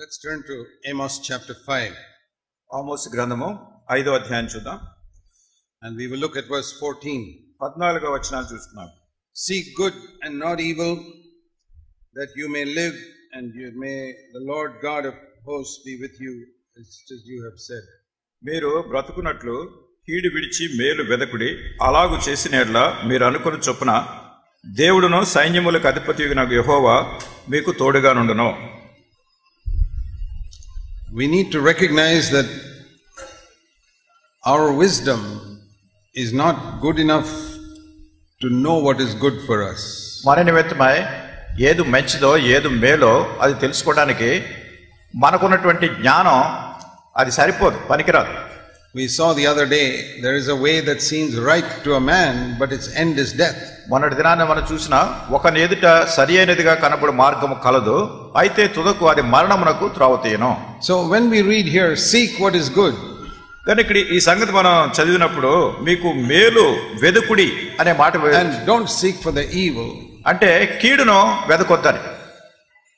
Let's turn to Amos chapter 5. Amos గ్రంథము 5వ అధ్యాయం చూద్దాం. And we will look at verse 14. 14వ వచనాన్ని చూస్తున్నాం. Seek good and not evil, that you may live, and may the Lord God of hosts be with you, as you have said. మీరు బ్రతుకున్నట్లు కీడు విడిచి మేలు వెదకుడి, అలాగు చేసిన యెడల మీరు అనుకుని చొప్పున దేవుడును సైన్యములకు అధిపతియగు యెహోవా మీకు తోడుగా నుండును. We need to recognize that our wisdom is not good enough to know what is good for us. మన నిమిత్తమై ఏది మంచిదో ఏది మేలో అది తెలుసుకోవడానికి మనకున్నటువంటి జ్ఞానం అది సరిపోదు, పనికిరాదు. We saw the other day, there is a way that seems right to a man, but its end is death. మొన్నటి దినాన్ని మనం చూసినా ఒకని ఎదుట సరి అయినదిగా కనబడు మార్గము కలదు, అయితే తుదకు అది మరణమునకు త్రావుతీయను. So when we read here, seek what is good, కానీ ఇక్కడ ఈ సంగతి మనం చదివినప్పుడు మీకు మేలు వెదుకుడి అనే మాట, and don't seek for the evil, అంటే కీడును వెదకొద్దని.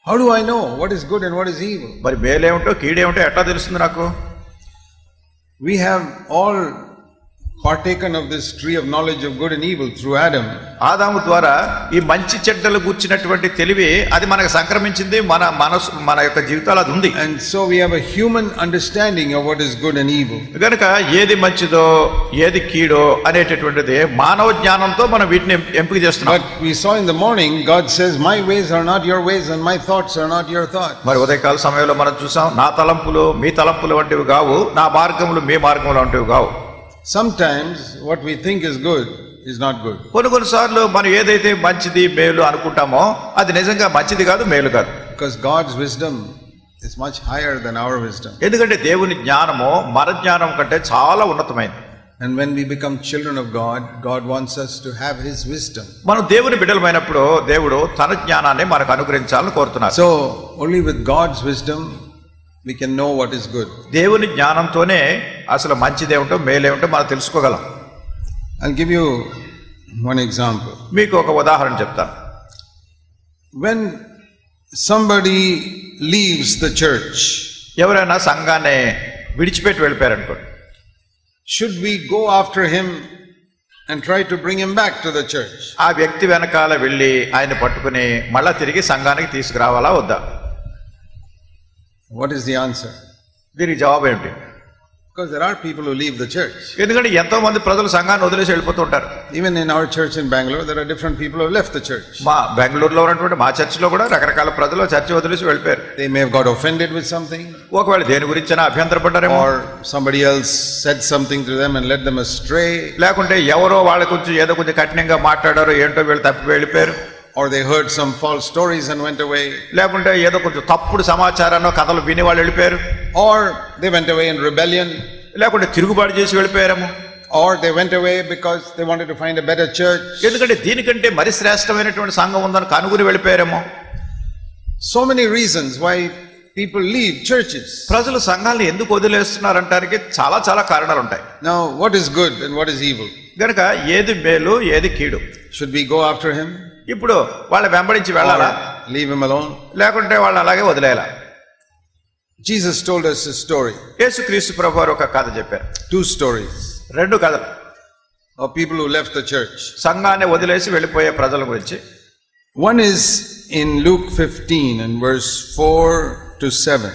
How do I know what is good and what is evil? మరి మేలేమిటో కీడేమిటో ఎట్లా తెలుస్తుంది నాకు? We have all partaken of this tree of knowledge of good and evil through Adam. ఆదాము ద్వారా ఈ మంచి చెడ్డలు గుర్చినటువంటి తెలివి అది మనకు సంక్రమించింది, మన మనసు మన యొక్క జీవితాలు అది ఉంది. And so we have a human understanding of what is good and evil. కనుక ఏది మంచిదో ఏది కీడో అనేటటువంటిది మానవ జ్ఞానంతో మనం వీటిని ఎంపిక చేస్తున్నాం. But we saw in the morning, God says, my ways are not your ways and my thoughts are not your thoughts. మరి ఉదయకాల సమయంలో మనం చూసాం, నా తలంపులు మీ తలంపులు వంటివి కావు, నా మార్గములు మీ మార్గములు వంటివి కావు. Sometimes what we think is good is not good. కొన్నిసార్లు మనం ఏదైతే మంచిది మేలు అనుకుంటామో అది నిజంగా మంచిది కాదు, మేలు కాదు. Because God's wisdom is much higher than our wisdom. ఎందుకంటే దేవుని జ్ఞానము మన జ్ఞానం కంటే చాలా ఉన్నతమైనది. And when we become children of God, God wants us to have His wisdom. మనం దేవుని బిడ్డలమైనప్పుడు దేవుడు తన జ్ఞానాన్ని మనకు అనుగ్రహించాలని కోరుతున్నారు. So only with God's wisdom we can know what is good. దేవుని జ్ఞానంతోనే అసలు మంచిదేమిటో మేలేమిటో మనం తెలుసుకోగలం. I'll give you one example. మీకు ఒక ఉదాహరణ చెప్తాను. When somebody leaves the church, ఎవరైనా సంఘాన్ని విడిచిపెట్టి వెళ్ళిపోయారనుకోండి, should we go after him and try to bring him back to the church? ఆ వ్యక్తి వెనకాల వెళ్ళి ఆయన పట్టుకుని మళ్ళా తిరిగి సంఘానికి తీసుకురావాలా వద్దా? What is the answer? దీనికి జవాబు ఏమిటి? Because there are people who leave the church. ఎందుకంటే ఎంతో మంది ప్రజలు సంఘాన్ని వదిలేసి వెళ్ళిపోతుంటారు. Even in our church in Bangalore, there are different people who have left the church. మా బెంగళూరులో ఉన్నటువంటి మా చర్చిలో కూడా రకరకాల ప్రజలు చర్చి వదిలేసి వెళ్ళిపోయారు. They may have got offended with something, ఒకవేళ దేని గురించైనా అభ్యంతరపడ్డారేమో, or somebody else said something to them and led them astray, లేకుంటే ఎవరో వాళ్ళ కొంచెం ఏదో కొంచెం కఠినంగా మాట్లాడారో ఏంటో వీళ్ళు తప్పి వెళ్ళిపోయారు, or they heard some false stories and went away, లేకుంటే ఏదో కొంచెం తప్పుడు సమాచారాన్ని కథలు విని వాళ్ళు వెళ్ళిపోయారు, or they went away in rebellion, లేకుంటే తిరుగుబాటు చేసి వెళ్ళిపోయారేమో, or they went away because they wanted to find a better church. ఎందుకంటే దీనికంటే మరి శ్రేష్టమైనటువంటి సంఘం ఉందని కనుగొని వెళ్ళిపోయారేమో. So many reasons why people leave churches. ప్రజలు సంఘాలను ఎందుకు వదిలేస్తున్నారంటానికి చాలా చాలా కారణాలు ఉంటాయి. Now, what is good and what is evil? గనుక ఏది మేలు ఏది కీడు? Should we go after him? ఇప్పుడు వాళ్ళ వెంబడించి వెళ్ళాలా, leave him alone? లేకుంటే వాళ్ళు అలాగే వదిలేయాలా? Jesus told us a story. యేసుక్రీస్తు ప్రభువారు ఒక కథ చెప్పారు. 2 stories రెండు కథలు of people who left the church. సంఘాన్ని వదిలేసి వెళ్ళిపోయే ప్రజల గురించి. One is in Luke 15 and verse 4 to 7.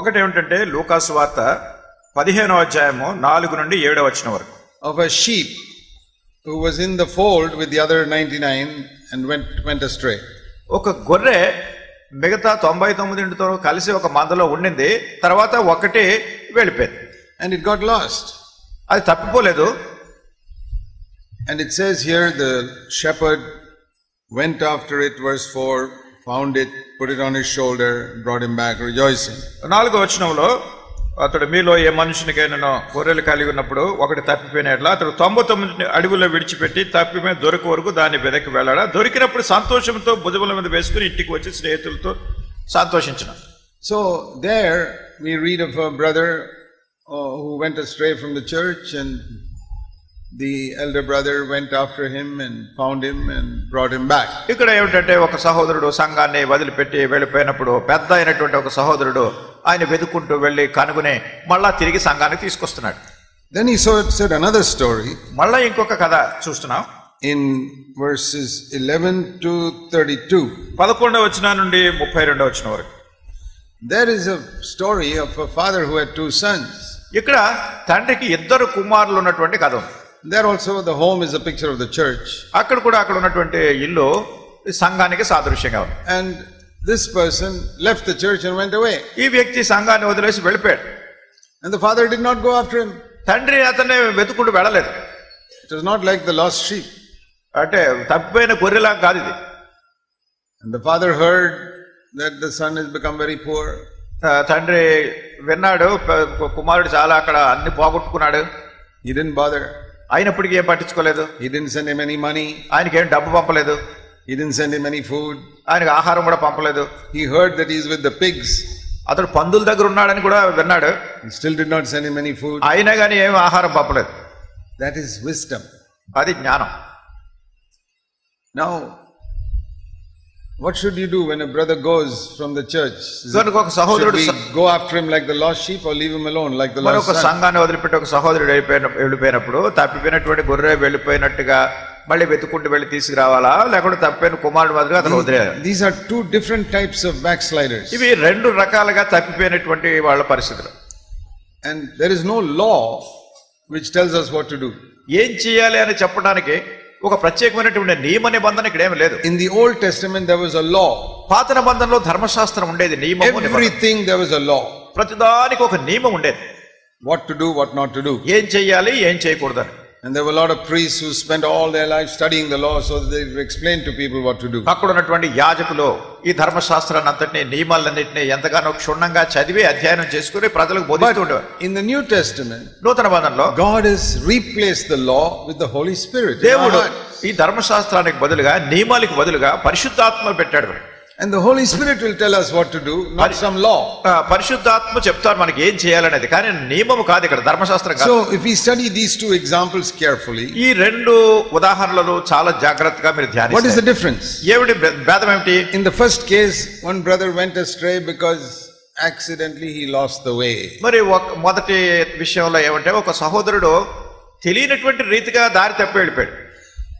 ఒకటి ఏమిటంటే లూకాసు వార్త 15వ అధ్యాయము 4 నుండి 7వ వచనం వరకు. Of a sheep who was in the fold with the other 99 and went astray. ఒక గొర్రె మిగతా 99తో కలిసి ఒక మందలో ఉండింది, తర్వాత ఒకటి వెళ్ళిపోయింది. And it got lost. అది తప్పిపోలేదు. And it says here the shepherd went after it, verse 4, found it, put it on his shoulder, brought him back rejoicing. 4వ వచనంలో అతడు మీలో ఏ మనుషునికైనా గొర్రెలు కలిగి ఉన్నప్పుడు ఒకటి తప్పిపోయిన ఎట్లా అతడు 99 అడవుల్లో విడిచిపెట్టి తప్పిపోయిన దొరికి వరకు దాన్ని వెదకి వెళ్ళాడా, దొరికినప్పుడు సంతోషంతో భుజముల మీద వేసుకుని ఇంటికి వచ్చి స్నేహితులతో సంతోషించిన. So there we read of a brother who went astray from the church, and the elder brother went after him and found him and brought him back. ఇక్కడ ఏమిటంటే ఒక సహోదరుడు సంఘాన్ని వదిలిపెట్టి వెళ్ళిపోయినప్పుడు పెద్ద అయినటువంటి ఒక సహోదరుడు ఆయన వెతుక్కుంటూ వెళ్ళి కనుగొని మళ్ళా తిరిగి సంఘానికి తీసుకొస్తున్నాడు. Then he said another story. మళ్ళా ఇంకొక కథ చూస్తున్నాం. In verses 11 to 32. 11వ వచనం నుండి 32వ వచనం వరకు. There is a story of a father who had 2 sons. ఇక్కడ తండ్రికి 2 కుమారులు ఉన్నటువంటి కథ ఉంది. There also the home is a picture of the church. అక్కడ కూడా అక్కడ ఉన్నటువంటి ఇల్లు సంఘానికి సాదృశ్యంగా ఉంది. And this person left the church and went away. ఈ వ్యక్తి సంఘాన్ని వదిలేసి వెళ్ళిపోయాడు. And the father did not go after him. తండ్రి అతన్ని వెతుకుంటూ వెళ్ళలేదు. It was not like the lost sheep. అంటే తప్పిపోయిన గొర్రెలా కాదు ఇది. And the father heard that the son has become very poor. తండ్రి విన్నాడు కుమారుడు చాలా అక్కడ అన్ని పోగొట్టుకున్నాడు. He didn't bother. అయినప్పటికీ ఏం పట్టించుకోలేదు. He didn't send him any money. ఆయనకి ఏం డబ్బు పంపలేదు. He didn't send him any food. ఆయనకు ఆహారం కూడా పంపలేదు. He heard that he is with the pigs. అతడు పందుల దగ్గర ఉన్నాడని కూడా విన్నాడు. He still did not send him any food. అయినా కానీ ఏం ఆహారం పంపలేదు. That is wisdom. అది జ్ఞానం. Now, what should you do when a brother goes from the church? Should we go after him like the lost sheep or leave him alone like the lost son? సంఘాన్ని వదిలిపెట్టి ఒక సహోదరుడు వెళ్ళిపోయినప్పుడు తప్పిపోయినటువంటి గొర్రె వెళ్ళిపోయినట్టుగా మళ్ళీ వెతుకుంటూ వెళ్ళి తీసుకురావాలా లేకుంటే తప్పిపోయిన కుమారుడు మాదిరిగా అతను వదిలేయాలి? These are 2 different types of backsliders. ఇవి 2 రకాలుగా తప్పిపోయినటువంటి వాళ్ళ పరిస్థితులు. And there is no law which tells us what to do. ఏం చేయాలి అని చెప్పడానికి ఒక ప్రత్యేకమైనటువంటి నియమ నిబంధన ఇక్కడ ఏమీ లేదు. In the Old Testament there was a law. పాత నిబంధనలో ధర్మశాస్త్రం ఉండేది, నియమము. Everything there was a law. ప్రతిదానికి ఒక నియమం ఉండేది. What to do, what not to do. ఏం చేయాలి, ఏం చేయకూడదు. And there were a lot of priests who spent all their life studying the law so that they explained to people what to do. అక్కడ ఉన్నటువంటి యాజకులు ఈ ధర్మశాస్త్రాన్ని అంతటిని నియమాలన్నింటినీ ఎంతగానో క్షుణ్ణంగా చదివి అధ్యయనం చేసుకుని ప్రజలకు బోధిస్తూ ఉండేవారు. In the New Testament, నూతన నిబంధనలో God has replaced the law with the Holy Spirit. దేవుడు ఈ ధర్మశాస్త్రానికి బదులుగా నియమాలకు బదులుగా పరిశుద్ధాత్మ పెట్టాడు. And the Holy Spirit will tell us what to do, not some law. పరిశుద్ధాత్మ చెప్తారు మనకి ఏం చేయాలనేది, కానీ నియమము కాదు ఇక్కడ, ధర్మశాస్త్రం కాదు. So if we study these 2 examples carefully, ఈ 2 ఉదాహరణలను చాలా జాగ్రత్తగా మీరు ధ్యానిస్తే what is the difference? ఏమిటి భేదం ఏమిటి? In the first case, one brother went astray because accidentally he lost the way. మరి మొదటి విషయంలో ఏమంటే ఒక సహోదరుడు తెలియనటువంటి రీతిగా దారి తప్పి వెళ్ళిపోయాడు.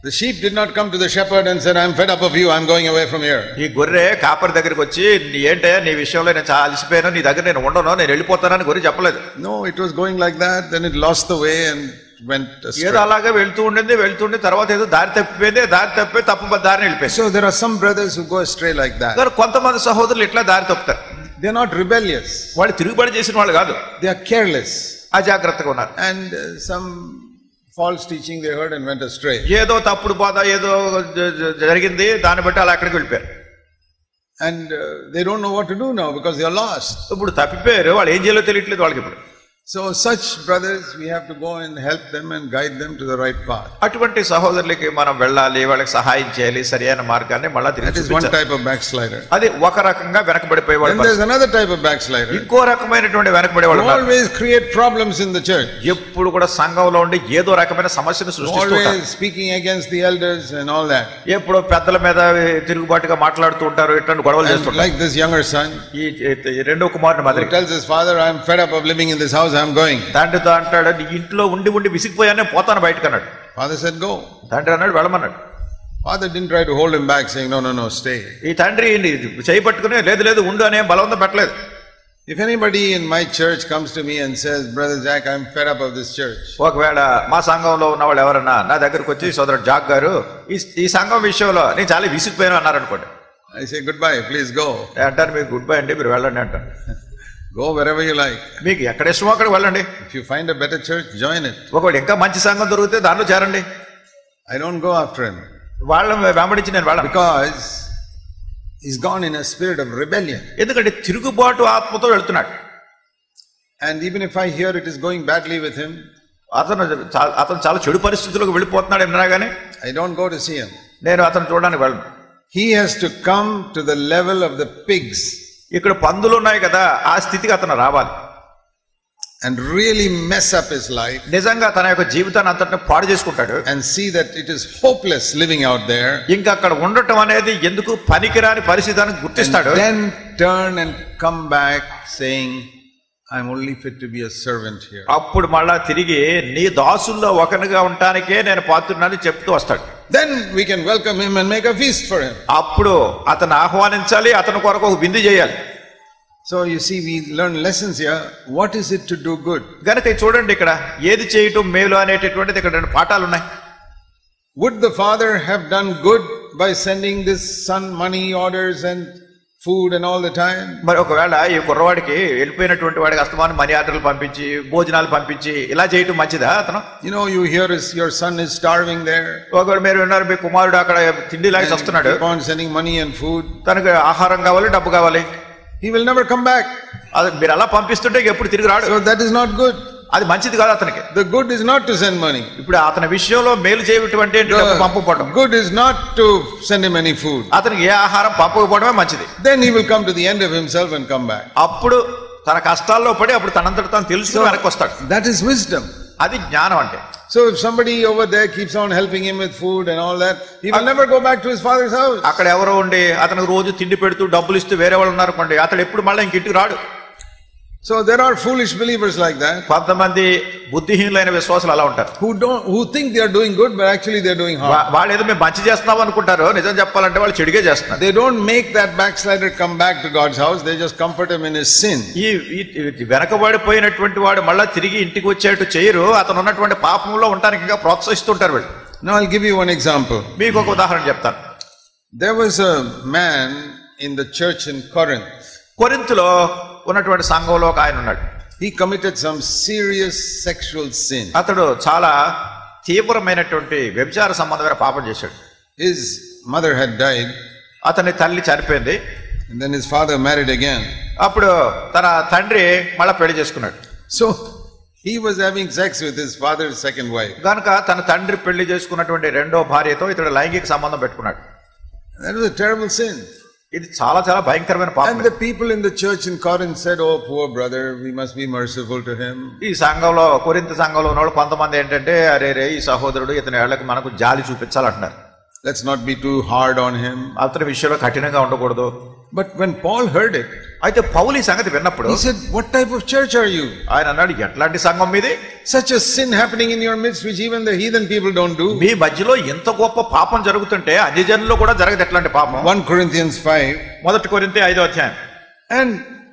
The sheep did not come to the shepherd and said, I'm fed up of you, I'm going away from here. ఈ గొర్రె కాపరి దగ్గరికి వచ్చి ఏంటయ్యా నీ విషయంలో నేను చాలా అలసిపోయాను, నీ దగ్గర నేను ఉండను, నేను వెళ్ళిపోతానని గొర్రె చెప్పలేదు. No, it was going like that, then it lost the way and went astray. ఏదో అలాగా వెళ్తుండే తర్వాత ఏదో దారి తప్పిపోయింది, దారి తప్పి తప్పు దారిని వెళ్ళిపోయింది. So there are some brothers who go astray like that. కొంతమంది సహోదరులు ఇట్లా దారి తప్పుతారు. They are not rebellious. వాళ్ళు తిరుగుబడి చేసిన వాళ్ళు కాదు, they are careless. అజాగ్రత్తగా ఉన్నారు. And some false teaching they heard and went astray. ఏదో తప్పుడు బోధ ఏదో జరిగింది, దాన్ని బట్టి అలా అక్కడికి వెళ్ళిపోయారు. And they don't know what to do now because they are lost. ఇప్పుడు తప్పిపోయారు, వాళ్ళు ఏం చేయాలో తెలియట్లేదు వాళ్ళకి ఇప్పుడు. So such brothers we have to go and help them and guide them to the right path. అటువంటి సహోదరులకి మనం వెళ్ళాలి, వాళ్ళకి సహాయం చేయాలి, సరైన మార్గాన్ని మళ్ళీ తిరిగి చూపించాలి. That is one type of backslider. అది ఒక రకంగా వెనకబడిపోయేవాళ్ళు. Then there is another type of backslider. ఇంకో రకమైనటువంటి వెనకబడేవాళ్ళు. Always create problems in the church. ఎప్పుడు కూడా సంఘంలో ఉండి ఏదో రకమైన సమస్యను సృష్టిస్తూ ఉంటారు. Always speaking against the elders and all that. ఎప్పుడు పెద్దల మీద తిరుగుబాటుగా మాట్లాడుతూ ఉంటారు, ఇట్లాంటి గొడవలు చేస్తుంటారు. Like this younger son, ఈ 2వ కుమారుని మాదిరి, tells his father, I am fed up of living in this house, I am going. తండ్రితో అంటాడు, నీ ఇంట్లో ఉండి విసిగిపోయానే పోతాను బయటకు అన్నాడు. Father said go. తండ్రి అన్నాడు వెళ్ళమన్నాడు. Father didn't try to hold him back saying no stay. ఈ తండ్రి చేయి పట్టుకుని లేదు ఉండు అనే బలవంతం పెట్టలేదు. If anybody in my church comes to me and says, Brother Jack, I'm fed up of this church. ఒకవేళ మా సంఘంలో ఉన్న వాళ్ళు ఎవరన్నా నా దగ్గరకు వచ్చి సోదరుడు జాక్ గారు ఈ సంఘం విషయంలో నేను చాలా విసిగిపోయాను అన్నారు అనుకోండి, I say goodbye, please go. అంటారు మీకు గుడ్ బై అండి, మీరు వెళ్ళండి అంటారు. Go wherever you like. మీకు ఎక్కడ ఇష్టమో అక్కడ వెళ్ళండి. If you find a better church, join it. ఒకవేళ ఇంకా మంచి సంఘం దొరికితే దానిలో చేరండి. I don't go after him. వాళ్ళని వెంబడించి నేను వెళ్ళను. Because he's gone in a spirit of rebellion. ఎందుకంటే తిరుగుబాటు ఆత్మతో వెళ్తున్నాడు. And even if I hear it is going badly with him, అతను చాలా చెడు పరిస్థితులకు వెళ్ళిపోతున్నాడు ఏమన్నా కానీ I don't go to see him. నేను అతను చూడడానికి వెళ్ళను. He has to come to the level of the pigs. ఇక్కడ పందులు ఉన్నాయి కదా, ఆ స్థితికి అతను రావాలి. and really mess up his life నిజంగా తన యొక్క జీవితాన్ని అంతటిని పాడు చేసుకుంటాడు and see that it is hopeless living out there, ఇంకా అక్కడ ఉండటం అనేది ఎందుకు పనికిరాని పరిస్థితి అని గుర్తిస్తాడు. and then turn and come back saying, I'm only fit to be a servant here. అప్పుడు మళ్ళా తిరిగి నీ దాసుల్లో ఒకనిగా ఉండటానికే నేను పాత్రుడని చెప్తూ వస్తాడు. Then we can welcome him and make a feast for him. అప్పుడు అతను ఆహ్వానించాలి, అతని కొరకు ఒక విందు చేయాలి. So you see, we learn lessons here. What is it to do good? గనుక చూడండి ఇక్కడ ఏది చేయటం మేలు అనేటటువంటిది ఇక్కడ 2 పాఠాలు ఉన్నాయి. Would the father have done good by sending this son money orders and food and all the time? మరి ఒకవేళ ఈ కుర్రవాడికి వెళ్ళిపోయినటువంటి వాడికి అస్తమానం మనీ ఆర్డర్లు పంపించి భోజనాలు పంపించి ఇలా చేయటం మంచిదా అతను? You know, you hear your son is starving there. ఒకవేళ మీరు విన్నారు మీ కుమారుడు అక్కడ తిండి లాగి వస్తున్నాడు, keep on sending money and food. తనకు ఆహారం కావాలి, డబ్బు కావాలి. He will never come back. అది మీరు అలా పంపిస్తుంటే ఎప్పుడు తిరిగి రాడు. So that is not good. అది మంచిది కాదు అతనికి. The good is not to send money. ఇప్పుడు అతని విషయంలో మేలు చేయటువంటి డబ్బు పంపకపోవడం. Good is not to send him any food. అతనికి ఏ ఆహారం పంపకపోవడమే మంచిది. Then he will come to the end of himself and come back. అప్పుడు తన కష్టాల్లో పడి అప్పుడు తనంతట తాను తెలుసుకుని వెనక్కి వస్తాడు. That is wisdom. అది జ్ఞానం అంటే. So if somebody over there keeps on helping him with food and all that, he will never go back to his father's house. అక్కడ ఎవరో ఉండి అతనికి రోజు తిండి పెడుతూ డబ్బులు ఇస్తూ వేరే వాళ్ళు ఉన్నారు అనుకోండి, అతడు ఎప్పుడు మళ్ళీ ఇంటికి రాడు. So there are foolish believers like that. కొంతమంది బుద్ధిహీనులైన విశ్వాసులు అలా ఉంటారు. Who think they are doing good, but actually they are doing harm. వాళ్ళు ఏదో మేము మంచి చేస్తున్నాం అనుకుంటారు, నిజం చెప్పాలంటే వాళ్ళు చెడుగే చేస్తున్నారు. They don't make that backslider come back to God's house. They just comfort him in his sin. ఈ వెనకబడిపోయినటువంటి వాడు మళ్ళా తిరిగి ఇంటికి వచ్చేట్టు చేయరు, అతను ఉన్నటువంటి పాపంలో ఉండడానికి ఇంకా ప్రోత్సహిస్తుంటారు వీళ్ళు. Now I'll give you one example. మీకు ఒక ఉదాహరణ చెప్తాను. There was a man in the church in Corinth. కొరింథులో ఉన్నటువంటి సంఘంలో ఒక ఆయన ఉన్నాడు. He committed some serious sexual sin. అతడు చాలా తీవ్రమైనటువంటి వ్యభిచార సంబంధమైన పాపం చేశాడు. His mother had died. అతని తల్లి చనిపోయింది. And then his father married again. అప్పుడు తన తండ్రి మళ్ళా పెళ్లి చేసుకున్నాడు. So he was having sex with his father's second wife. కనుక తన తండ్రి పెళ్లి చేసుకున్నటువంటి రెండో భార్యతో ఇతడు లైంగిక సంబంధం పెట్టుకున్నాడు. That was a terrible sin. ఇది చాలా చాలా భయంకరమైన పాపం. And the people in the church in Corinth said, "Oh, poor brother, we must be merciful to him." ఈ సంఘంలో కొరింథు సంఘంలో ఉన్న వాళ్ళు కొంతమంది ఏంటంటే అరే రే ఈ సహోదరుడు ఇతని ఏళ్ళకి మనకు జాలి చూపించాలంటున్నారు. Let's not be too hard on him. అతని విషయంలో కఠినంగా ఉండకూడదు. But when Paul heard it, అయితే పౌలు ఈ సంగతి విన్నప్పుడు he said, "What type of church are you? ఆయన అన్నాడు, ఎట్లాంటి సంఘం మీది? Such a sin happening in your midst which even the heathen people don't do." మీ మధ్యలో ఎంత గొప్ప పాపం జరుగుతుంటే అన్యజనుల్లో కూడా జరగదు ఎట్లాంటి పాపం. 1 Corinthians 5. మొదటి కొరింథీ 5వ అధ్యాయం. And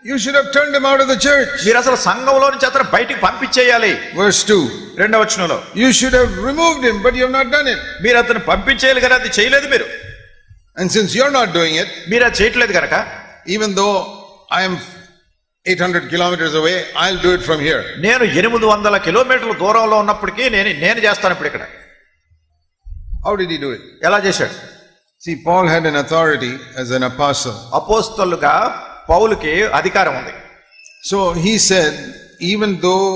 you should have turned him out of the church. మీరు అసలు సంఘంలో నుంచి అతను బయటికి పంపించేయాలి. Verse 2. రెండవ వచనంలో You should have removed him, but you have not done it. మీరు అతను పంపించేయాలి కానీ అది చేయలేదు మీరు. And since you're not doing it, మీరు అది చేయట్లేదు కనుక, even though I am 800 kilometers away, I'll do it from here. నేను 800 కిలోమీటర్ల దూరంలో ఉన్నప్పటికీ నేను చేస్తాను ఇప్పుడు ఇక్కడ. How did he do it? ఎలా చేశాడు? See, Paul had an authority as an apostle. అపోస్తలుగా పౌలుకి అధికారం ఉంది. So he said, even though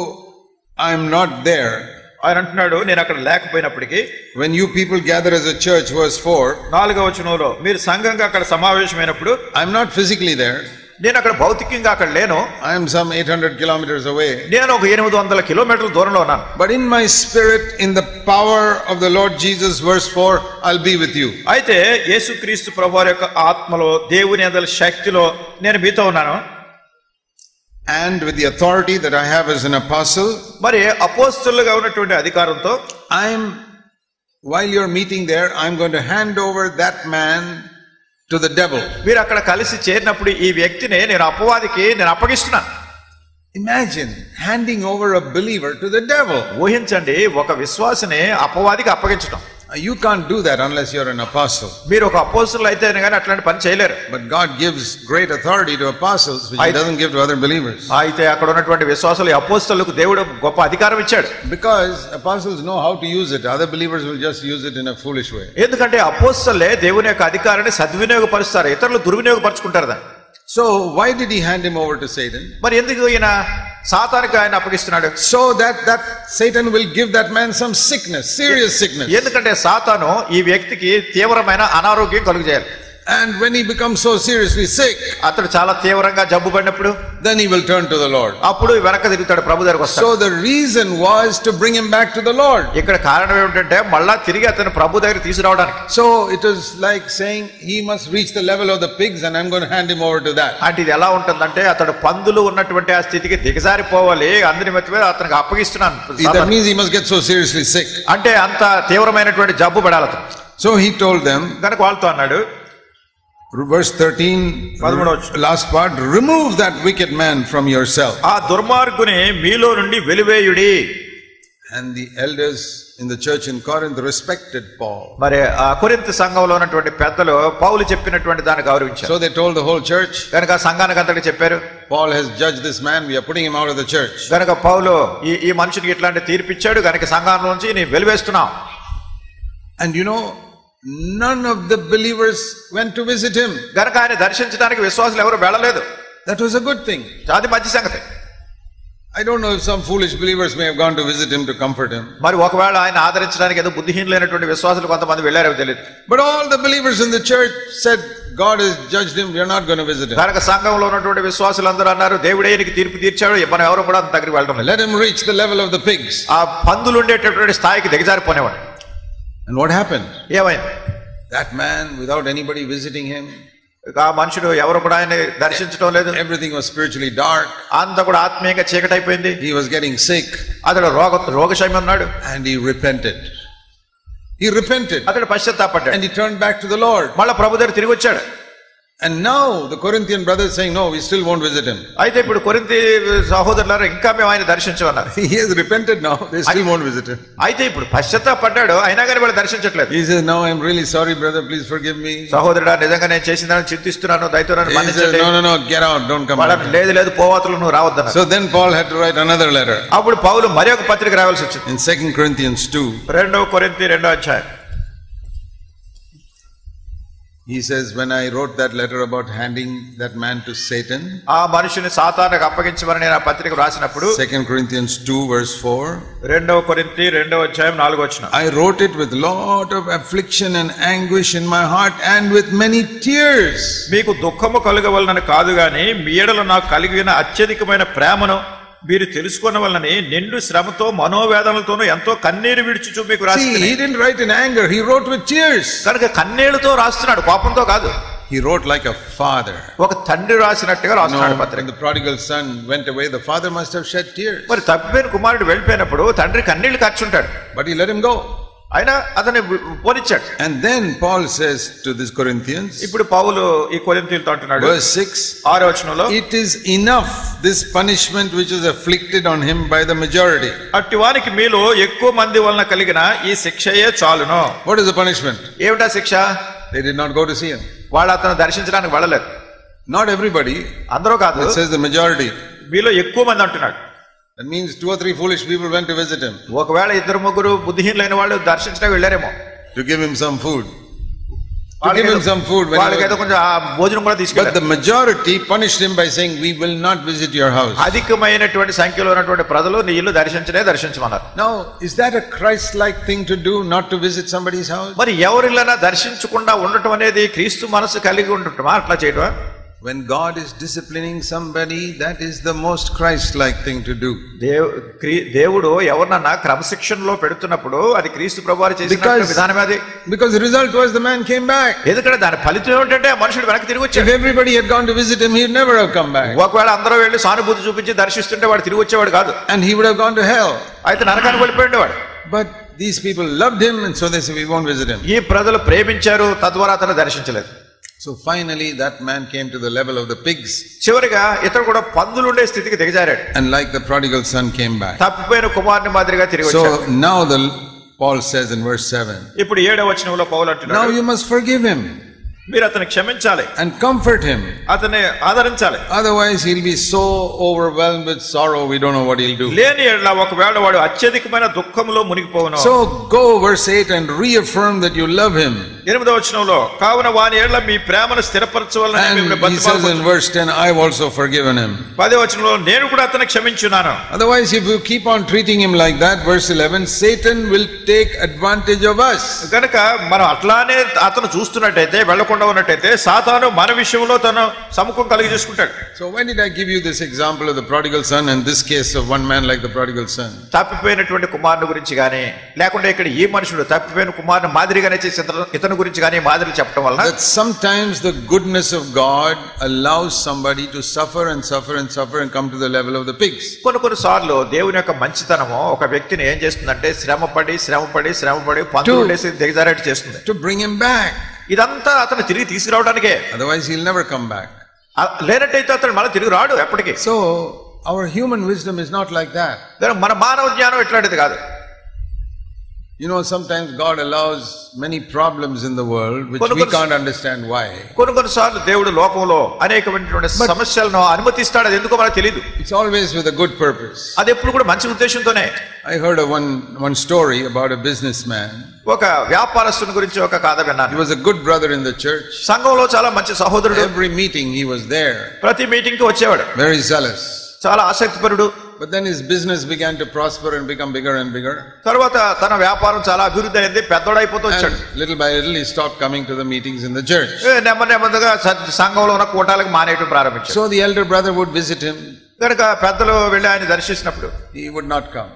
I'm not there, ఆయన అంటున్నాడు నేను అక్కడ లేకపోయినప్పటికీ, when you people gather as a church, verse 4, 4వ వచనంలో మీరు సంఘంగా అక్కడ సమావేశమైనప్పుడు, I'm not physically there. నేను అక్కడ భౌతికంగా అక్కడ లేను. I am some 800 kilometers away. నేను ఒక 800 కిలోమీటర్ల దూరంలో ఉన్నాను. But in my spirit, in the power of the Lord Jesus, verse 4, I'll be with you. అయితే యేసుక్రీస్తు ప్రభువారి యొక్క ఆత్మలో దేవుని యందలి శక్తిలో నేను మీతో ఉన్నాను. And with the authority that I have as an apostle, మరి అపోస్తలుగా ఉన్నటువంటి అధికారంతో while you're meeting there, I'm going to hand over that man to the devil. మీరు అక్కడ కలిసి చేరినప్పుడు ఈ వ్యక్తిని నేను అపవాదికి నేను అప్పగిస్తున్నాను. Imagine handing over a believer to the devil. ఊహించండి, ఒక విశ్వాసిని అపవాదికి అప్పగించడం. You can't do that unless you're an apostle. మీరు ఒక అపోస్తలు అయితే కానీ అట్లాంటి పని చేయలేరు. But God gives great authority to apostles which he doesn't give to other believers. అయితే అక్కడ ఉన్నటువంటి విశ్వాసులు అపోస్తలులకు దేవుడు గొప్ప అధికారం ఇచ్చాడు. Because apostles know how to use it. Other believers will just use it in a foolish way. ఎందుకంటే అపోస్తలే దేవుని యొక్క అధికారాన్ని సద్వినియోగపరుస్తారు, ఇతరులు దుర్వినియోగపరుచుకుంటారు దాన్ని. So why did he hand him over to Satan? మరి ఎందుకు ఈయన సాతానుకు ఆయన అప్పగిస్తున్నాడు? So that Satan will give that man some sickness, serious sickness. ఎందుకంటే సాతాను ఈ వ్యక్తికి తీవ్రమైన అనారోగ్యం కలుగజేయాలి. And when he becomes so seriously sick, అతడు చాలా తీవ్రంగా జబ్బు పడినప్పుడు then he will turn to the Lord. అప్పుడు వెనక తిరుగుతాడు, ప్రభు దగ్గరికి వస్తాడు. So the reason was to bring him back to the Lord. ఇక్కడ కారణం ఏమిటంటే మళ్ళా తిరిగి అతను ప్రభు దగ్గర తీసుకురావడానికి. So it is like saying he must reach the level of the pigs and I'm going to hand him over to that. అంటే ఇది ఎలా ఉంటుందంటే అతడు పందులు ఉన్నటువంటి ఆ స్థితికి దిగజారిపోవాలి, అందరి మెత్త మీద అతనికి అప్పగిస్తున్నాను. That means he must get so seriously sick. అంటే అంత తీవ్రమైనటువంటి జబ్బు పడాలి అతను. So he told them, కనుక వాళ్ళతో అన్నాడు, verse 13, last part, remove that wicked man from yourself. ఆ దుర్మార్గుని మీలో నుండి వెలివేయుడి. And the elders in the church in Corinth respected Paul. మరి ఆ కొరింథు సంఘంలో ఉన్నటువంటి పెద్దలు పౌలు చెప్పినటువంటి దాన్ని గౌరవించారు. So they told the whole church. కనుక సంఘానికి అంతటికి చెప్పారు, Paul has judged this man, we are putting him out of the church. కనుక పౌలు ఈ మనుషునికి ఇట్లాంటి తీర్పిచ్చాడు, కనుక సంఘం నుంచి నీ వెలివేస్తున్నావు. And you know, none of the believers went to visit him. కనుక ఆయన దర్శించడానికి విశ్వాసులు ఎవరు వెళ్ళలేదు. That was a good thing. అది మంచి సంగతి. I don't know if some foolish believers may have gone to visit him to comfort him. మరి ఒకవేళ ఆయన ఆదరించడానికి ఏదో బుద్ధిహీనులైనటువంటి విశ్వాసులు కొంతమంది వెళ్ళారో తెలియదు. But all the believers in the church said, God has judged him, we are not going to visit him. కనుక సంఘంలో ఉన్నటువంటి విశ్వాసులందరూ అన్నారు, దేవుడే ఈయనకి తీర్పు తీర్చాడు, మనం ఎవరు కూడా అంత దగ్గరికి వెళ్ళడం లేదు. Let him reach the level of the pigs. ఆ పందులు ఉండేటటువంటి స్థాయికి దిగజారిపోనేవాడు. And what happened? ఏమైంది? That man, without anybody visiting him, ఆ మనుషుడు ఎవరు కూడా ఆయన దర్శించడం లేదు. everything was spiritually dark. అంతా కూడా ఆత్మీయంగా చీకటి అయిపోయింది. He was getting sick. అతడు రోగశయం ఉన్నాడు. And he repented. అతడు పశ్చాత్తాపడ్డాడు. And he turned back to the Lord. మళ్ళా ప్రభు దగ్గర తిరిగి వచ్చాడు. And now the Corinthian brothers saying, no, we still won't visit him. అయితే ఇప్పుడు కొరింథీ సహోదరులారా ఇంకా మేము ఆయన దర్శించమన్నారు. He has repented now, they still won't visit him. అయితే ఇప్పుడు పశ్చాత్తాపడ్డాడు, అయినా కానీ వాళ్ళు దర్శించట్లేదు. He says, no, I'm really sorry brother, please forgive me. సహోదరుడా, నిజంగా నేను చేసిందని చింతిస్తున్నాను, దయతో నన్ను మన్నించండి. No, get out, don't come back. లేదు పోవాతలు నువ్వు రావద్దన్నారు. So then Paul had to write another letter. అప్పుడు పౌలు మరి ఒక పత్రిక రాయాల్సి వచ్చింది. In 2 Corinthians 2. 2 కొరింథీ 2వ అధ్యాయం. He says, when I wrote that letter about handing that man to Satan, ఆ మనుషుని సాతానుకు అప్పగించమని నేను ఆ పత్రిక రాసినప్పుడు 2 Corinthians 2 verse 4, 2 కొరింథీ 2వ అధ్యాయం 4వ వచనం, I wrote it with lot of affliction and anguish in my heart and with many tears. మీకు దుఃఖము కలుగవలనని కాదు గాని మీ ఎడల నాకు కలిగిన అత్యధికమైన ప్రేమను మీరు తెలుసుకొనవలనని నిండు శ్రమతో మనోవేదనలతోనూ ఎంతో కన్నీరు విడిచుచు మీకు రాస్తున్నాను. He didn't write in anger, he wrote with tears. కనుక కన్నీళ్లతో రాస్తున్నాడు, కోపంతో కాదు. He wrote like a father. ఒక తండ్రి రాసినట్టుగా రాస్తున్నాడు పత్రిక. When the prodigal son went away, the father must have shed tears. మరి తప్పిపోయిన కుమారుడు వెళ్ళిపోయినప్పుడు తండ్రి కన్నీళ్లు కార్చుంటాడు. But he let him go. అయినా అతన్ని పోనిచ్చాడు. And then Paul says to these Corinthians, ఇప్పుడు పౌలు ఈ కొరింథీయులతో అంటున్నాడు, verse 6, 6వ వచనంలో, it is enough this punishment which is afflicted on him by the majority. అట్టి వారికి మీలో ఎక్కువ మంది వలన కలిగిన ఈ శిక్షయే చాలును. What is the punishment? ఏమిటా శిక్ష? They did not go to see him. వాళ్ళు అతను దర్శించడానికి వెళ్ళలేదు. Not everybody. అందరూ కాదు. It says the majority. మీలో ఎక్కువ మంది అంటున్నాడు. That means 2 or 3 foolish people went to visit him. ఒకవేళ 2-3 బుద్ధిహీనులైన వాళ్ళు దర్శించడానికి వెళ్ళారేమో. To give him some food. వాళ్ళకి ఏదో కొంచెం భోజనం కూడా తీసుకెళ్ళారు. But the majority punished him by saying, we will not visit your house. అధికమైనటువంటి సంఖ్యలో ఉన్నటువంటి ప్రజలు నీ ఇల్లు దర్శించమన్నారు. Now, is that a Christ-like thing to do, not to visit somebody's house? మరి ఎవరిల్లైనా దర్శించకుండా ఉండటం అనేది క్రీస్తు మనసు కలిగి ఉండటమా, అట్లా చేయటమా? When God is disciplining somebody, that is the most Christ-like thing to do. దేవుడు ఎవరినన్నా క్రమశిక్షణలో పెడుతున్నప్పుడు అది క్రీస్తు ప్రభువారు చేసిన విధానమే అది. Because the result was the man came back. ఎందుకంటే దాని ఫలితం ఏమిటంటే మనుషుడు వెనక్కి తిరిగి వచ్చాడు. If everybody had gone to visit him, he would never have come back. ఒకవేళ అందరూ వెళ్ళి సానుభూతి చూపించి దర్శిస్తుంటే వాడు తిరిగి వచ్చేవాడు కాదు. And he would have gone to hell. అయితే నరకానికి వెళ్ళిపోయేవాడు. But these people loved him and so they said, we won't visit him. ఈ ప్రజలు ప్రేమించారు, తద్వారా అతను దర్శించలేదు. So finally that man came to the level of the pigs. చివరిగా ఇతడు కూడా పందులుండే స్థితికి దిగజారాడు. And like the prodigal son came back. తప్పిపోయిన కుమారుని మాదిరిగా తిరిగి వచ్చాడు. So now Paul says in verse 7. ఇప్పుడు 7వ వచనంలో పౌలు అంటున్నాడు, now you must forgive him. మీరు అతన్ని క్షమించాలి. And comfort him. అతన్ని ఆదరించాలి. Otherwise he'll be so overwhelmed with sorrow, we don't know what he'll do. లేని ఎడల ఒకవేళ వాడు అత్యధికమైన దుఃఖంలో మునిగిపోవును. So go verse 8 and reaffirm that you love him. 8వ వచనంలో కావున వాని యేళ్ళ మీ ప్రేమను స్థిరపరచవలెనని And మిమ్మల్ని he says in బతిమాలుకొంచున్నాను. verse 10, I have also forgiven him. 10వ వచనంలో నేను కూడా అతన్ని క్షమించున్నాను. Otherwise, if you keep on treating him like that, verse 11, Satan will take advantage of us. గనుక మనం అట్లానే అతను చూస్తున్నట్టయితే వెళ్లకుండా ఉన్నట్టయితే సాతాను మన విషయంలో తన సముఖం కలిగి చేసుకుంటాడు. So why did I give you this example of the prodigal son and this case of one man like the prodigal son? తప్పిపోయినటువంటి కుమారుని గురించి గానీ లేకుంటే ఇక్కడ ఈ మనుషుడు తప్పిపోయిన కుమారుని మాదిరిగానే చేసి ఇతని గురించి గానీ మాదిరి చెప్పడం వల్ల That sometimes the goodness of God allows somebody to suffer and suffer and suffer and come to the level of the pigs. కొన్ని సార్లు దేవుని యొక్క మంచితనము ఒక వ్యక్తిని ఏం చేస్తుందంటే శ్రమపడి పందులేసి దిగజారేట్టు చేస్తుంది. To bring him back. ఇదంతా అతను తిరిగి తీసుకురావడానికే. Otherwise he'll never come back. లేనట్టయితే అతను మళ్ళీ తిరిగి రాడు ఎప్పటికీ. So our human wisdom is not like that. మన మానవ జ్ఞానం ఎట్లాంటిది కాదు. You know, sometimes God allows many problems in the world which we can't understand why. కొన్ని సార్లు దేవుడు లోకంలో అనేకమైనటువంటి సమస్యలను అనుమతిస్తాడు. అది ఎందుకో మనకు తెలియదు. It's always with a good purpose. అది ఎప్పుడు కూడా మంచి ఉద్దేశంతోనే. I heard one story about a businessman. ఒక వ్యాపారస్తుని గురించి ఒక కథ విన్నాను. He was a good brother in the church. సంఘంలో చాలా మంచి సహోదరుడు. Every meeting he was there. ప్రతి మీటింగ్ కి వచ్చేవాడు. Very zealous. చాలా ఆసక్తిపరుడు. But then his business began to prosper and become bigger and bigger. తర్వాత తన వ్యాపారం చాలా అభివృద్ధి అయింది, పెద్దోడైపోతూ వచ్చాడు. Little by little he stopped coming to the meetings in the church. నెమ్మదిగా సంఘంలో ఉన్న కూటాలకు మానేయడం ప్రారంభించాడు. So the elder brother would visit him. కనుక పెద్దలు వెళ్ళి ఆయన దర్శించినప్పుడు he would not come.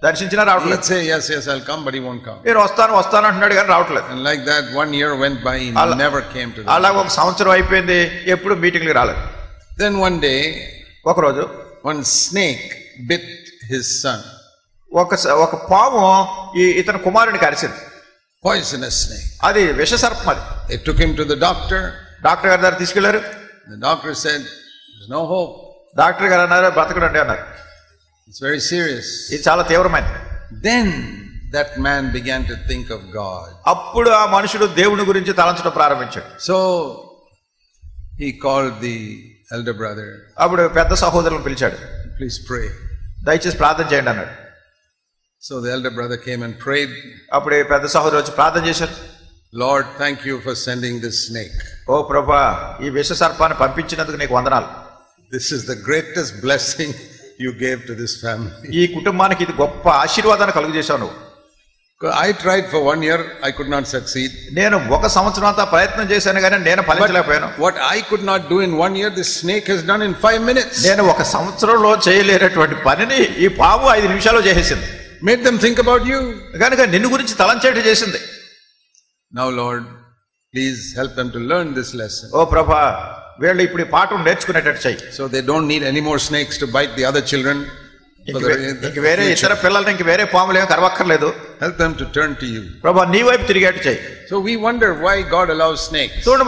దర్శించినా రావట్లేదు. He'd say yes I'll come, but he won't come. నేను వస్తాను అంటున్నాడు కానీ రావట్లేదు. And like that 1 year went by, he never came to the అలా ఒక సంవత్సరం అయిపోయింది, ఎప్పుడు మీటింగ్కి రాలేదు. Then one day ఒకరోజు one snake bit his son. ఒక పాము ఇతని కుమారుని కరిచింది. Poisonous snake. అది విష సర్పం. అది They took him to the doctor. Doctor గారి దగ్గర తీసుకెళ్లారు. The doctor said there's no hope. Doctor గారు అన్నారు బ్రతకడండి అన్నారు. It's very serious. ఇది చాలా తీవ్రమైనది. Then that man began to think of God. అప్పుడు ఆ మనుషుడు దేవుని గురించి తలంచడం ప్రారంభించాడు. So he called the elder brother. అప్పుడు పెద్ద సహోదరులను పిలిచాడు. Please pray. దయచేసి ప్రార్థన చేయండి అన్నాడు. So the elder brother came and prayed. అప్పుడు పెద్ద సహోదరుడు వచ్చి ప్రార్థన చేశారు. Lord, thank you for sending this snake. ఓ ప్రభువా, ఈ విష సర్పాన్ని పంపించినందుకు నీకు వందనాలు. This is the greatest blessing you gave to this family. ఈ కుటుంబానికి ఇది గొప్ప ఆశీర్వాదాన్ని కలుగజేశావు నువ్వు. I tried for 1 year, I could not succeed. నేను ఒక సంవత్సరం అంతా ప్రయత్నం చేశాను కానీ నేను ఫలించలేకపోయాను. What I could not do in 1 year, this snake has done in 5 minutes. నేను ఒక సంవత్సరంలో చేయలేనటువంటి పనిని ఈ పాము 5 నిమిషాల్లో చేసేసింది. Made them think about you. కనుక నిన్ను గురించి తలంచేట చేసింది. Now Lord, please help them to learn this lesson. ఓ ప్రభా, వీళ్ళు ఇప్పుడు ఈ పాఠం నేర్చుకునేటట్టు చెయ్యి. So they don't need any more snakes to bite the other children. ఇంక వేరే ఇతర పిల్లల్ని ఇంక వేరే పాములు ఏం కరవక్కర్లేదు. Help them to turn to you. ప్రభా, నీ వైపు తిరిగేట్టు చెయ్యి. So we wonder why God allows snakes. చూడండి,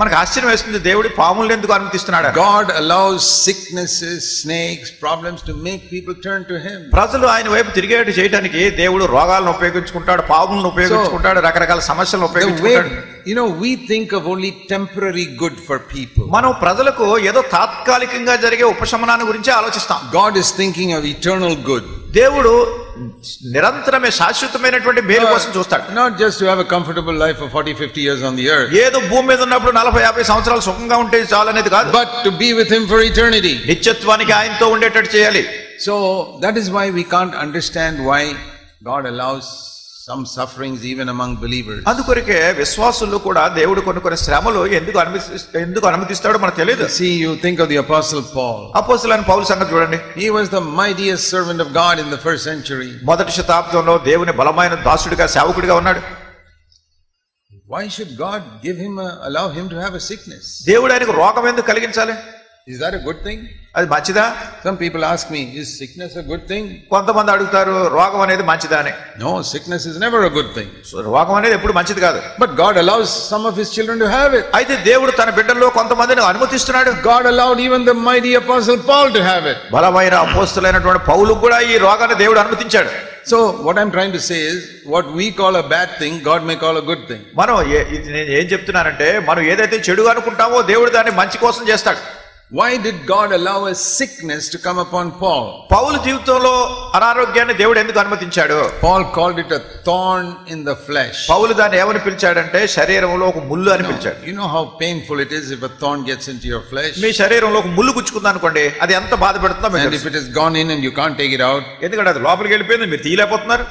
మనకి ఆశ్చర్యం వేస్తుంది, దేవుడు పాములను ఎందుకు అనుమతిస్తున్నాడు. God allows sicknesses, snakes, problems to make people turn to him. ప్రజలు ఆయన వైపు తిరిగేట్టు చేయడానికి దేవుడు రోగాలను ఉపయోగించుకుంటాడు, పాములను ఉపయోగించుకుంటాడు, రకరకాల సమస్యలను ఉపయోగించుకుంటాడు. You know, we think of only temporary good for people. మనం ప్రజలకు ఏదో తాత్కాలికంగా జరిగే ఉపశమనాన్ని గురించి ఆలోచిస్తాం. God is thinking of eternal good. దేవుడు నిరంతరమే శాశ్వతమైనటువంటి మేలు కోసం చూస్తాడు. Not just to have a comfortable life for 40-50 years on the earth. ఏదో భూమి మీద ఉన్నప్పుడు 40-50 సంవత్సరాలు సుఖంగా ఉంటే చాలు అనేది కాదు. But to be with him for eternity. నిత్యత్వానికి ఆయనతో ఉండేటట్టు చేయాలి. So that is why we can't understand why God allows some sufferings even among believers. అందుకొరకే విశ్వాసులు కూడా దేవుడు కొన్ని శ్రమలు ఎందుకు అనుమతిస్తాడో మనకు తెలియదు. See, you think of the apostle Paul. అపోస్తలుడైన పౌలు సంగతి చూడండి. He was the mightiest servant of God in the first century. మొదటి శతాబ్దంలో దేవుని బలమైన దాసుడిగా సేవకుడిగా ఉన్నాడు. Why should God allow him to have a sickness? దేవుడు ఆయనకు రోగం ఎందుకు కలిగించాలి? Is that a good thing? అది మంచిదా? Some people ask me, is sickness a good thing? కొంతమంది అడుగుతారు, రోగం అనేది మంచిదా అని. No, sickness is never a good thing. రోగం అనేది ఎప్పుడు మంచిది కాదు. But God allows some of his children to have it. అయితే దేవుడు తన బిడ్డల్లో కొంతమందిని అనుమతిస్తున్నాడు. God allowed even the mighty apostle Paul to have it. బలమైన అపోస్తలుడైనటువంటి పౌలుకు కూడా ఈ రోగాన్ని దేవుడు అనుమతించాడు. So what I'm trying to say is, what we call a bad thing, God may call a good thing. మనం నేను ఏం చెప్తున్నానంటే, మనం ఏదైతే చెడుగా అనుకుంటామో దేవుడు దాన్ని మంచి కోసం చేస్తాడు. Why did God allow a sickness to come upon Paul? పౌలు జీవితంలో అనారోగ్యాన్ని దేవుడు ఎందుకు అనుమతించాడు? Paul called it a thorn in the flesh. పౌలు దాన్ని ఏమని పిలిచాడంటే శరీరంలో ఒక ముళ్ళు అని పిలిచాడు. You know how painful it is if a thorn gets into your flesh? మీ శరీరంలో ఒక ముళ్ళు గుచ్చుకుంది అనుకోండి, అది ఎంత బాధ పెడుతుందో మీకు And if it has gone in and you can't take it out, ఎందుకంటే అది లోపలికి వెళ్ళిపోయింది, మీరు తీయలేకపోతున్నారు.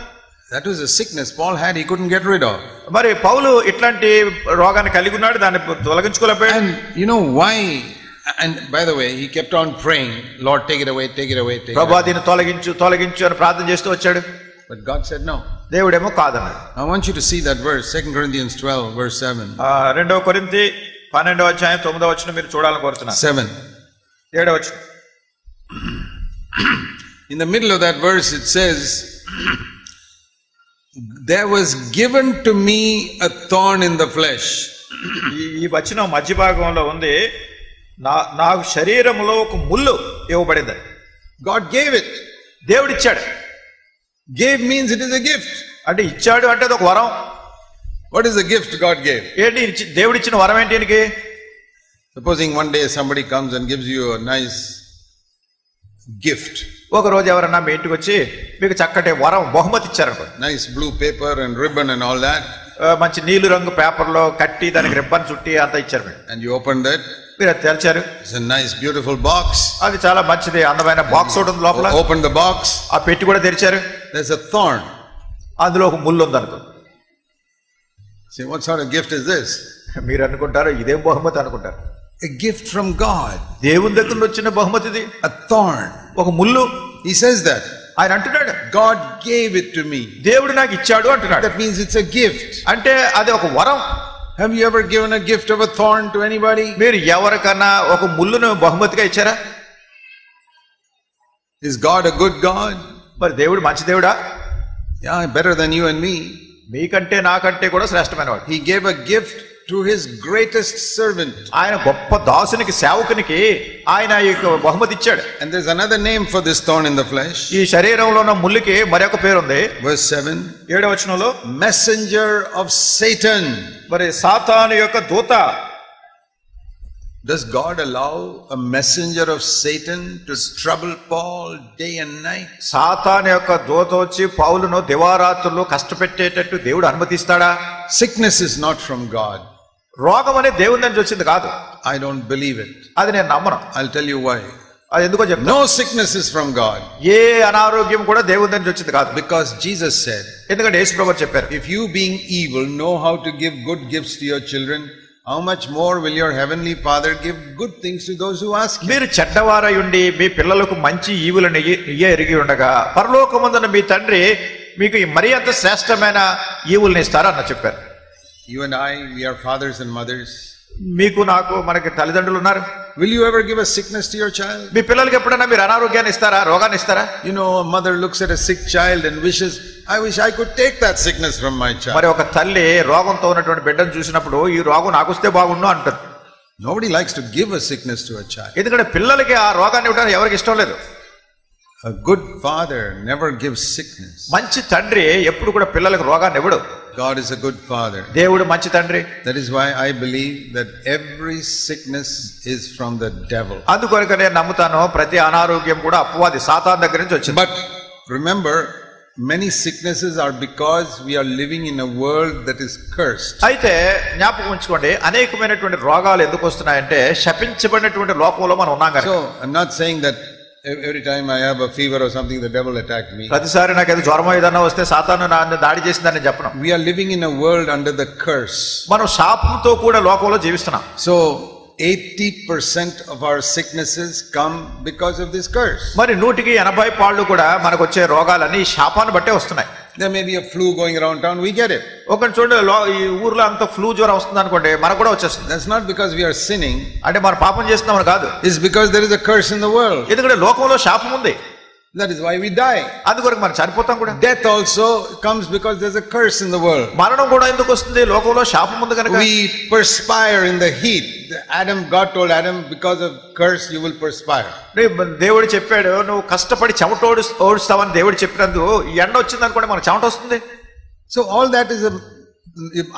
that was a sickness Paul had, he couldn't get rid of. మరి పౌలు ఇట్లాంటి రోగాన్ని కలిగి ఉన్నాడు, దాన్ని తొలగించుకోలేకపోయాడు. And you know why? And by the way, he kept on praying, Lord, take it away, take it away, take it away. ప్రభువా దీన్ని తొలగించు తొలగించు అని ప్రార్థన చేస్తూ వచ్చాడు. But God said no. దేవుడేమో కాదన్నాడు. I want you to see that verse, 2 Corinthians 12 verse 7. 2 కొరింథీ 12వ అధ్యాయం 9వ వచనం మీరు చూడాలని కోరుతున్నాను. 7. 7వ వచనం. In the middle of that verse it says, there was given to me a thorn in the flesh. ఈ వచనం మధ్య భాగంలో ఉంది, నాకు శరీరంలో ఒక ముళ్ళు ఇవ్వబడింది. God gave it. దేవుడు ఇచ్చాడు. Gave means it is a gift. అంటే ఇచ్చాడు అంటే అది ఒక వరం. What is the gift God gave? ఏంటి దేవుడు ఇచ్చిన వరం ఏంటి? దీనికి supposing one day somebody comes and gives you a nice gift. ఒక రోజు ఎవరన్నా మీ ఇంటికి వచ్చి మీకు చక్కటి వరం బహుమతి ఇచ్చారనుకో, nice blue paper and ribbon and all that, మంచి నీలి రంగు పేపర్ లో కట్టి దానికి రిబ్బన్ చుట్టి అంతా ఇచ్చారు మీరు. and you opened that, మీరు అది తెరిచారు, it's a nice beautiful box, అది చాలా మంచిది అందమైన బాక్స్ ఒకటి ఉంది లోపల. Open the box, ఆ పెట్టి కూడా తెరిచారు, there's a thorn, అందులో ఒక ముళ్ళు ఉంది అనుకో. say what sort of gift is this? మీరు అనుకుంటారు ఇదేం బహుమతి అనుకుంటారు. A gift from God. దేవుని దగ్గర నుండి వచ్చిన బహుమతిది. A thorn. ఒక ముళ్ళు. He says that. ఆయన అంటున్నాడు God gave it to me. దేవుడు నాకు ఇచ్చాడు అంటున్నాడు. That means it's a gift. అంటే అది ఒక వరం. Have you ever given a gift of a thorn to anybody? మీరు ఎవరికన్నా ఒక ముళ్ళును బహుమతిగా ఇచ్చారా? Is God a good God? మరి దేవుడు మంచి దేవుడా? Yeah, better than you and me. మీకంటే నాకంటే కూడా శ్రేష్టమైన వాడు. He gave a gift to his greatest servant. ఆయన గొప్ప దాసునికి సేవకునికి ఆయన ఈ బహుమతి ఇచ్చాడు. And there's another name for this thorn in the flesh. ఈ శరీరంలో ఉన్న ముళ్ళుకి మరొక పేరు ఉంది. Verse 7. 7వ వచనంలో messenger of Satan. మరి సాతాను యొక్క దూత. Does God allow a messenger of Satan to trouble Paul day and night? సాతాను యొక్క దూత వచ్చి పౌలును దివారాత్రులు కష్టపెట్టేటట్టు దేవుడు అనుమతిస్తాడా? Sickness is not from God. రోగం అనేది దేవుని నుంచి వచ్చింది కాదు. I don't believe it. అది నేను నమ్మను. I'll tell you why. అది ఎందుకో చెప్తాను. No sickness is from God. ఏ అనారోగ్యం కూడా దేవుని నుంచి వచ్చింది కాదు. Because Jesus said, ఎందుకంటే యేసు ప్రభువు చెప్పారు, if you being evil know how to give good gifts to your children, how much more will your heavenly Father give good things to those who ask him? మీరు చెడ్డవారై ఉండి మీ పిల్లలకు మంచి ఈవులను ఎరిగి ఉండగా పరలోకమందున మీ తండ్రి మీకు మరీ అంత శ్రేష్టమైన ఈవుల్ని ఇస్తారా అన్న చెప్పారు. You and I, we are fathers and mothers. మీకు నాకు మనకి తల్లిదండ్రులు ఉన్నారు. Will you ever give a sickness to your child? మీ పిల్లలకి ఎప్పుడైనా మీరు అనారోగ్యాన్ని ఇస్తారా, రోగాన్ని ఇస్తారా? You know, a mother looks at a sick child and wishes, I wish I could take that sickness from my child. మరి ఒక తల్లి రోగంతో ఉన్నటువంటి బిడ్డను చూసినప్పుడు ఈ రోగం నాకు వస్తే బాగుండు అంటారు. Nobody likes to give a sickness to a child. ఎందుకంటే పిల్లలకి ఆ రోగాన్ని ఇవ్వడానికి ఎవరికి ఇష్టం లేదు. A good father never gives sickness. మంచి తండ్రి ఎప్పుడు కూడా పిల్లలకు రోగాన్ని ఇవ్వడు. God is a good father. దేవుడు మంచి తండ్రి. That is why I believe that every sickness is from the devil. అందుకొరకు నేను నమ్ముతాను ప్రతి అనారోగ్యం కూడా అపవాది సాతాను దగ్గర నుంచి వచ్చింది. But remember, many sicknesses are because we are living in a world that is cursed. అయితే జ్ఞాపకం ఉంచుకోండి, అనేకమైనటువంటి రోగాలు ఎందుకు వస్తున్నాయంటే శపించబడినటువంటి లోకంలో మనం ఉన్నాం కనుక. So I'm not saying that every time I have a fever or something the devil attacked me. ప్రతిసారి నాకు ఏదో జ్వరం ఏదైనా వస్తే సాతాను నన్ను దాడి చేసిందని చెప్పను. We are living in a world under the curse. మనం శాపంతో కూడా లోకంలో జీవిస్తున్నాం. So 80% of our sicknesses come because of this curse. మరి 180 పాళ్ళు కూడా మనకు వచ్చే రోగాలన్నీ శాపాన్ని బట్టే వస్తున్నాయి. There may be a flu going around town, we get it. ఒకటి చూడండి, ఈ ఊర్లో అంత ఫ్లూ జ్వరం వస్తుంది అనుకోండి, మనకు కూడా వచ్చేస్తుంది. That's not because we are sinning. అంటే మనం పాపం చేస్తున్నామని కాదు. It's because there is a curse in the world. ఎందుకంటే లోకంలో శాపం ఉంది. That is why we die. అందుకొరకు మనం చనిపోతాం కూడా. Death also comes because there's a curse in the world. మరణం కూడా ఎందుకు వస్తుంది? లోకంలో శాపం ఉంది కనుక. We perspire in the heat. God told Adam, because of curse you will perspire. దేవుడు చెప్పాడు, నువ్వు కష్టపడి చెమట ఓడుస్తావని దేవుడు చెప్పినందుకు ఎండ వచ్చింది అనుకోండి, మనకు చెమట వస్తుంది. So all that is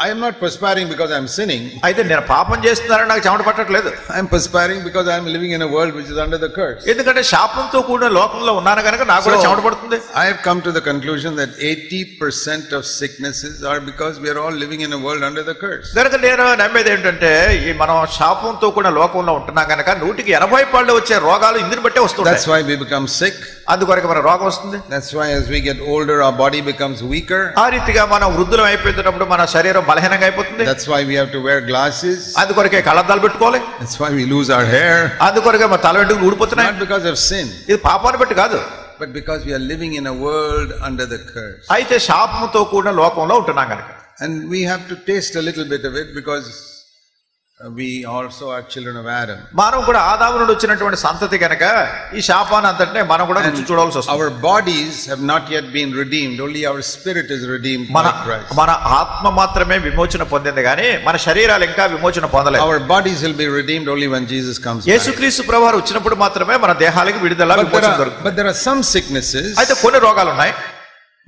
I am not perspiring because I am sinning. అయితే నేను పాపం చేస్తున్నానని నాకు చెమట పట్టట్లేదు. I am perspiring because I am living in a world which is under the curse. ఎందుకంటే శాపంతో కూడిన లోకంలో ఉన్నాను కనుక నాకు కూడా చెమట పడుతుంది. I have come to the conclusion that 80% of sicknesses are because we are all living in a world under the curse. కనుక నేను నమ్మేది ఏంటంటే ఈ మనం శాపంతో కూడిన లోకంలో ఉంటున్నాం కనుక 100% వచ్చే రోగాలు ఇందుని బట్టే వస్తుంటాయి. That's why we become sick. అందుకొరకు మన రోగం వస్తుంది. That's why as we get older our body becomes weaker. ఆ రీతిగా మనం వృద్ధులం అయిపోతున్నప్పుడు మన శరీరం బలహీనంగా అయిపోతుంది. That's why we have to wear glasses. అందుకొరకే కళ్ళద్దాలు పెట్టుకోవాలి. That's why we lose our hair. అందుకొరకే మన తల వెంట్రుకలు ఊడిపోతున్నాయి. Not because of sin. ఇది పాపాన్ని బట్టి కాదు. But because we are living in a world under the curse. అయితే శాపంతో కూడిన లోకంలో ఉంటున్నాం కనుక. And we have to taste a little bit of it because we also are children of Adam. మనం కూడా ఆదాము నుండి వచ్చినటువంటి సంతతి కనుక ఈ శాపాన్ని అంతటినే మనం కూడా రుచి చూడాల్సి వస్తుంది. Our bodies have not yet been redeemed. Only our spirit is redeemed by Christ. మన ఆత్మ మాత్రమే విమోచన పొందింది కానీ మన శరీరాలు ఇంకా విమోచన పొందలేదు. Our bodies will be redeemed only when Jesus comes back. యేసుక్రీస్తు ప్రభువారు వచ్చినప్పుడు మాత్రమే మన దేహాలకు విడుదల విమోచన దొరుకుతుంది. But there are some sicknesses అయితే కొన్ని రోగాలు ఉన్నాయి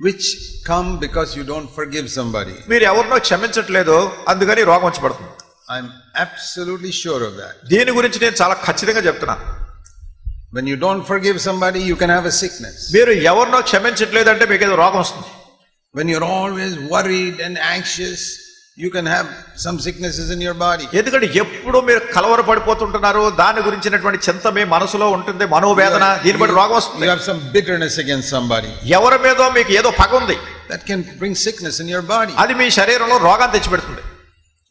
which come because you don't forgive somebody. మీరు ఎవరినో క్షమించట్లేదు అందుకని రోగం వచ్చి పడుతుంది. I'm absolutely sure of that. దీని గురించి నేను చాలా ఖచ్చితంగా చెప్తున్నా. When you don't forgive somebody, you can have a sickness. మీరు ఎవరినో క్షమించట్లేదంటే మీకు ఏదో రోగం వస్తుంది. When you're always worried and anxious, you can have some sicknesses in your body. ఎందుకంటే ఎప్పుడు మీరు కలవర పడిపోతుంటున్నారు దాని గురించినటువంటి చింత మీ మనసులో ఉంటుంది, మనోవేదన, దీని బట్టి రోగం వస్తుంది. You have some bitterness against somebody. ఎవరి మీదో మీకు ఏదో పగ ఉంది. That can bring sickness in your body. అది మీ శరీరంలో రోగాన్ని తెచ్చిపెడుతుంది.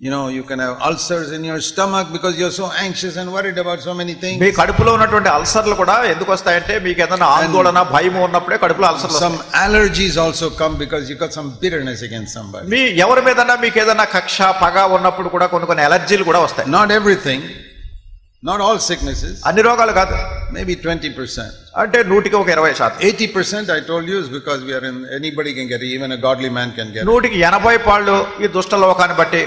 You know, you can have ulcers in your stomach because you're so anxious and worried about so many things. మీ కడుపులో ఉన్నటువంటి అల్సర్లు కూడా ఎందుకు వస్తాయంటే మీకు ఏదైనా ఆందోళన భయం ఉన్నప్పుడే కడుపులో అల్సర్లు వస్తాయి. Some allergies also come because you got some bitterness against somebody. మీ ఎవరి మీదన్నా మీకు ఏదైనా కక్ష పగ ఉన్నప్పుడు కూడా కొన్ని అలర్జీలు కూడా వస్తాయి. Not everything, not all sicknesses. అన్ని రోగాలు కాదు. Maybe 20%. అంటే 100% 80% I told you is because we are in, anybody can get it, even a godly man can get it. 180% ఈ దుష్ట లోకాన్ని బట్టి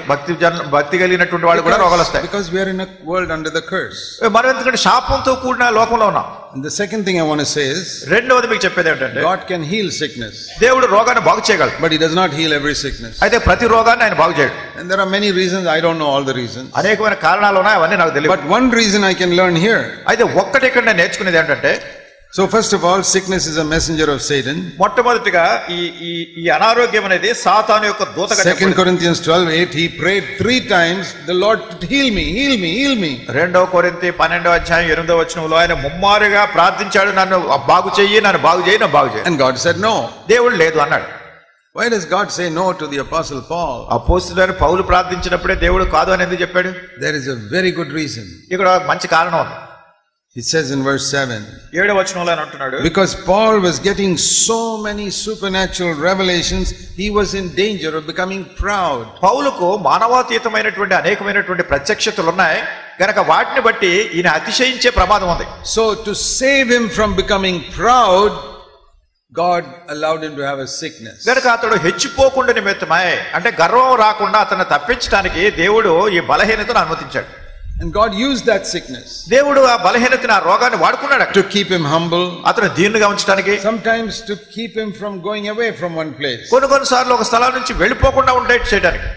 భక్తి కలిగినటువంటి వాళ్ళు కూడా రోగాలు వస్తాయి. Because we are in a world under the curse. మనం ఎందుకంటే శాపంతో కూడిన లోకంలో ఉన్నాం. And the second thing I want to say is, రెండవది మీకు చెప్పేది ఏంటంటే God can heal sickness. దేవుడు రోగాన్ని బాగు చేయగలడు. But he does not heal every sickness. అయితే ప్రతి రోగాన్ని ఆయన బాగు చేయడు. And there are many reasons, I don't know all the reasons. అనేకమైన కారణాలు ఉన్నాయి, అవన్నీ నాకు తెలియదు. But one reason I can learn here. అయితే ఒక్కటి ఇక్కడ నేను నేర్చుకునేది ఏంటంటే, so first of all, sickness is a messenger of Satan. మొట్టమొదటిగా ఈ అనారోగ్యం అనేది సాతాను యొక్క దూతగా. 2 Corinthians 12:8 he prayed 3 times, the Lord heal me, heal me, heal me. 2 కొరింథీ 12:8 ఆయన ముమ్మారుగా ప్రార్థించాడు, నన్ను బాగు చెయ్యి, నన్ను బాగు చేయి, నన్ను బాగు చేయి. And God said no. దేవుడు లేదు అన్నాడు. Why does God say no to the apostle Paul? అపోస్తలుడైన పౌలు ప్రార్థించినప్పుడే దేవుడు కాదు అని ఎందుకు చెప్పాడు? There is a very good reason. ఇక్కడ మంచి కారణం ఉంది. He says in verse 7, 7వ వచనంలో ఆయన అంటున్నాడు, because Paul was getting so many supernatural revelations, he was in danger of becoming proud. పౌలుకు మానవాతీతమైనటువంటి అనేకమైనటువంటి ప్రత్యక్షతలు ఉన్నాయి గనక వాటిని బట్టి ఈయన అతిశయించే ప్రమాదం ఉంది. So to save him from becoming proud, God allowed him to have a sickness. గనక అతడు హెచ్చిపోకుండా నిమిత్తమై అంటే గర్వం రాకుండా అతన్ని తప్పించడానికి దేవుడు ఈ బలహీనతను అనుమతించాడు. And God used that sickness. దేవుడు ఆ బలహీనతను, ఆ రోగాన్ని వాడుకున్నాడు to keep him humble. అతను దీనుగా ఉంచడానికి. Sometimes to keep him from going away from one place. కొన్నిసార్లు ఒక స్థలం నుంచి వెళ్ళిపోకుండా ఉండేట్టు చేయడానికి.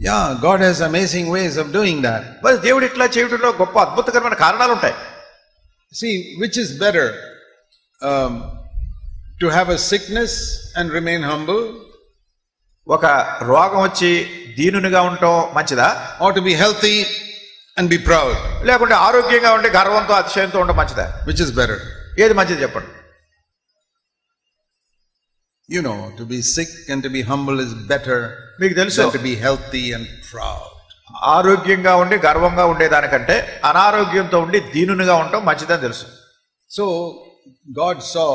Yeah, God has amazing ways of doing that. మరి దేవుడు ఇట్లా చేయడంలో గొప్ప అద్భుతకరమైన కారణాలు ఉంటాయి. See, which is better? To have a sickness and remain humble? ఒక రోగం వచ్చి దీనునిగా ఉండటం మంచిదా? Or to be healthy and be proud? లేకుంటే ఆరోగ్యంగా ఉండి గర్వంతో అతిశయంతో ఉండడం మంచిదా? Which is better? ఏది మంచిది చెప్పండి. You know, to be sick and to be humble is better మీకు తెలుసు than to be healthy and proud. ఆరోగ్యంగా ఉండి గర్వంగా ఉండేదానికంటే అనారోగ్యంతో ఉండి దీనునిగా ఉండటం మంచిదని తెలుసు. So God saw,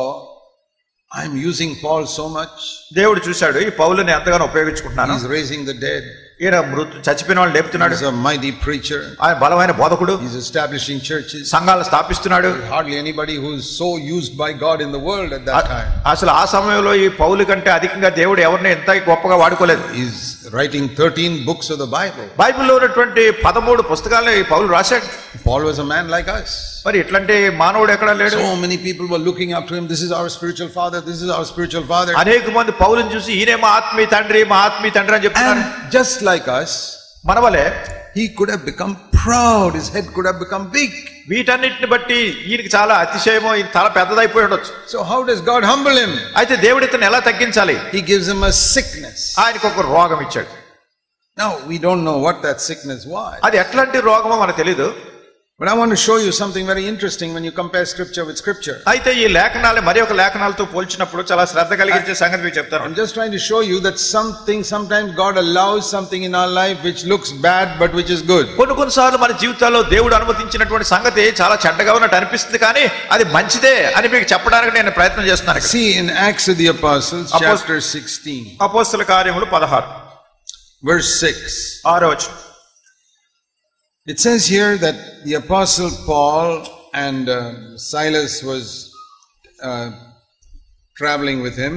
I'm using Paul so much. దేవుడు చూశాడు ఈ పౌలుని ఎంతగానో ఉపయోగించుకుంటున్నాను. He's raising the dead. ఈయన చచ్చిపోయిన వాళ్ళు లేపుతున్నాడు. He's a mighty preacher. ఆయన బలమైన బోధకుడు. He's establishing churches. సంఘాలను స్థాపిస్తున్నాడు. Hardly anybody who is so used by God in the world at that time. అసలు ఆ సమయంలో ఈ పౌలు కంటే అధికంగా దేవుడు ఎవరిని ఎంత గొప్పగా వాడుకోలేదు. He's writing 13 books of the Bible. బైబిల్లో ఉన్నటువంటి 13 పుస్తకాలను ఈ పౌలు రాశాడు. Paul was a man like us. మరి ఇట్లాంటి మానవుడు ఎక్కడ లేడు. So many people were looking up to him. This is our spiritual father. This is our spiritual father. అనేక మంది పౌలుని చూసి ఈయనే మా ఆత్మీయ తండ్రి, మా ఆత్మీయ తండ్రి అని చెప్తున్నారు. And just like us, మన వలే he could have become proud. His head could have become big. వీటన్నిటిని బట్టి ఈయనకి చాలా అతిశయమో, ఈయన తల పెద్దదైపోయి ఉండొచ్చు. So how does God humble him? అయితే దేవుడు ఇతన్ని ఎలా తగ్గించాలి? He gives him a sickness. ఆయనకు ఒక రోగం ఇచ్చాడు. Now we don't know what that sickness was. అది ఎట్లాంటి రోగమో మనకు తెలీదు. But I want to show you something very interesting when you compare scripture with scripture. అయితే ఈ లేఖనాలు మరి ఒక లేఖనాలతో పోల్చినప్పుడు చాలా శ్రద్ధ కలిగించే సంగతి మీకు చెప్తాను. I'm just trying to show you that sometimes God allows something in our life which looks bad but which is good. కొన్నిసార్లు మన జీవితాల్లో దేవుడు అనుమతించినటువంటి సంగతి చాలా చెడ్డగా ఉన్నట్టు అనిపిస్తుంది, కానీ అది మంచిదే అని మీకు చెప్పడానికి నేను ప్రయత్నం చేస్తున్నాను. See in Acts of the Apostles chapter 16. అపోస్తల కార్యములు 16 verse 6. 6వ వచనం. It says here that the apostle Paul and Silas was traveling with him.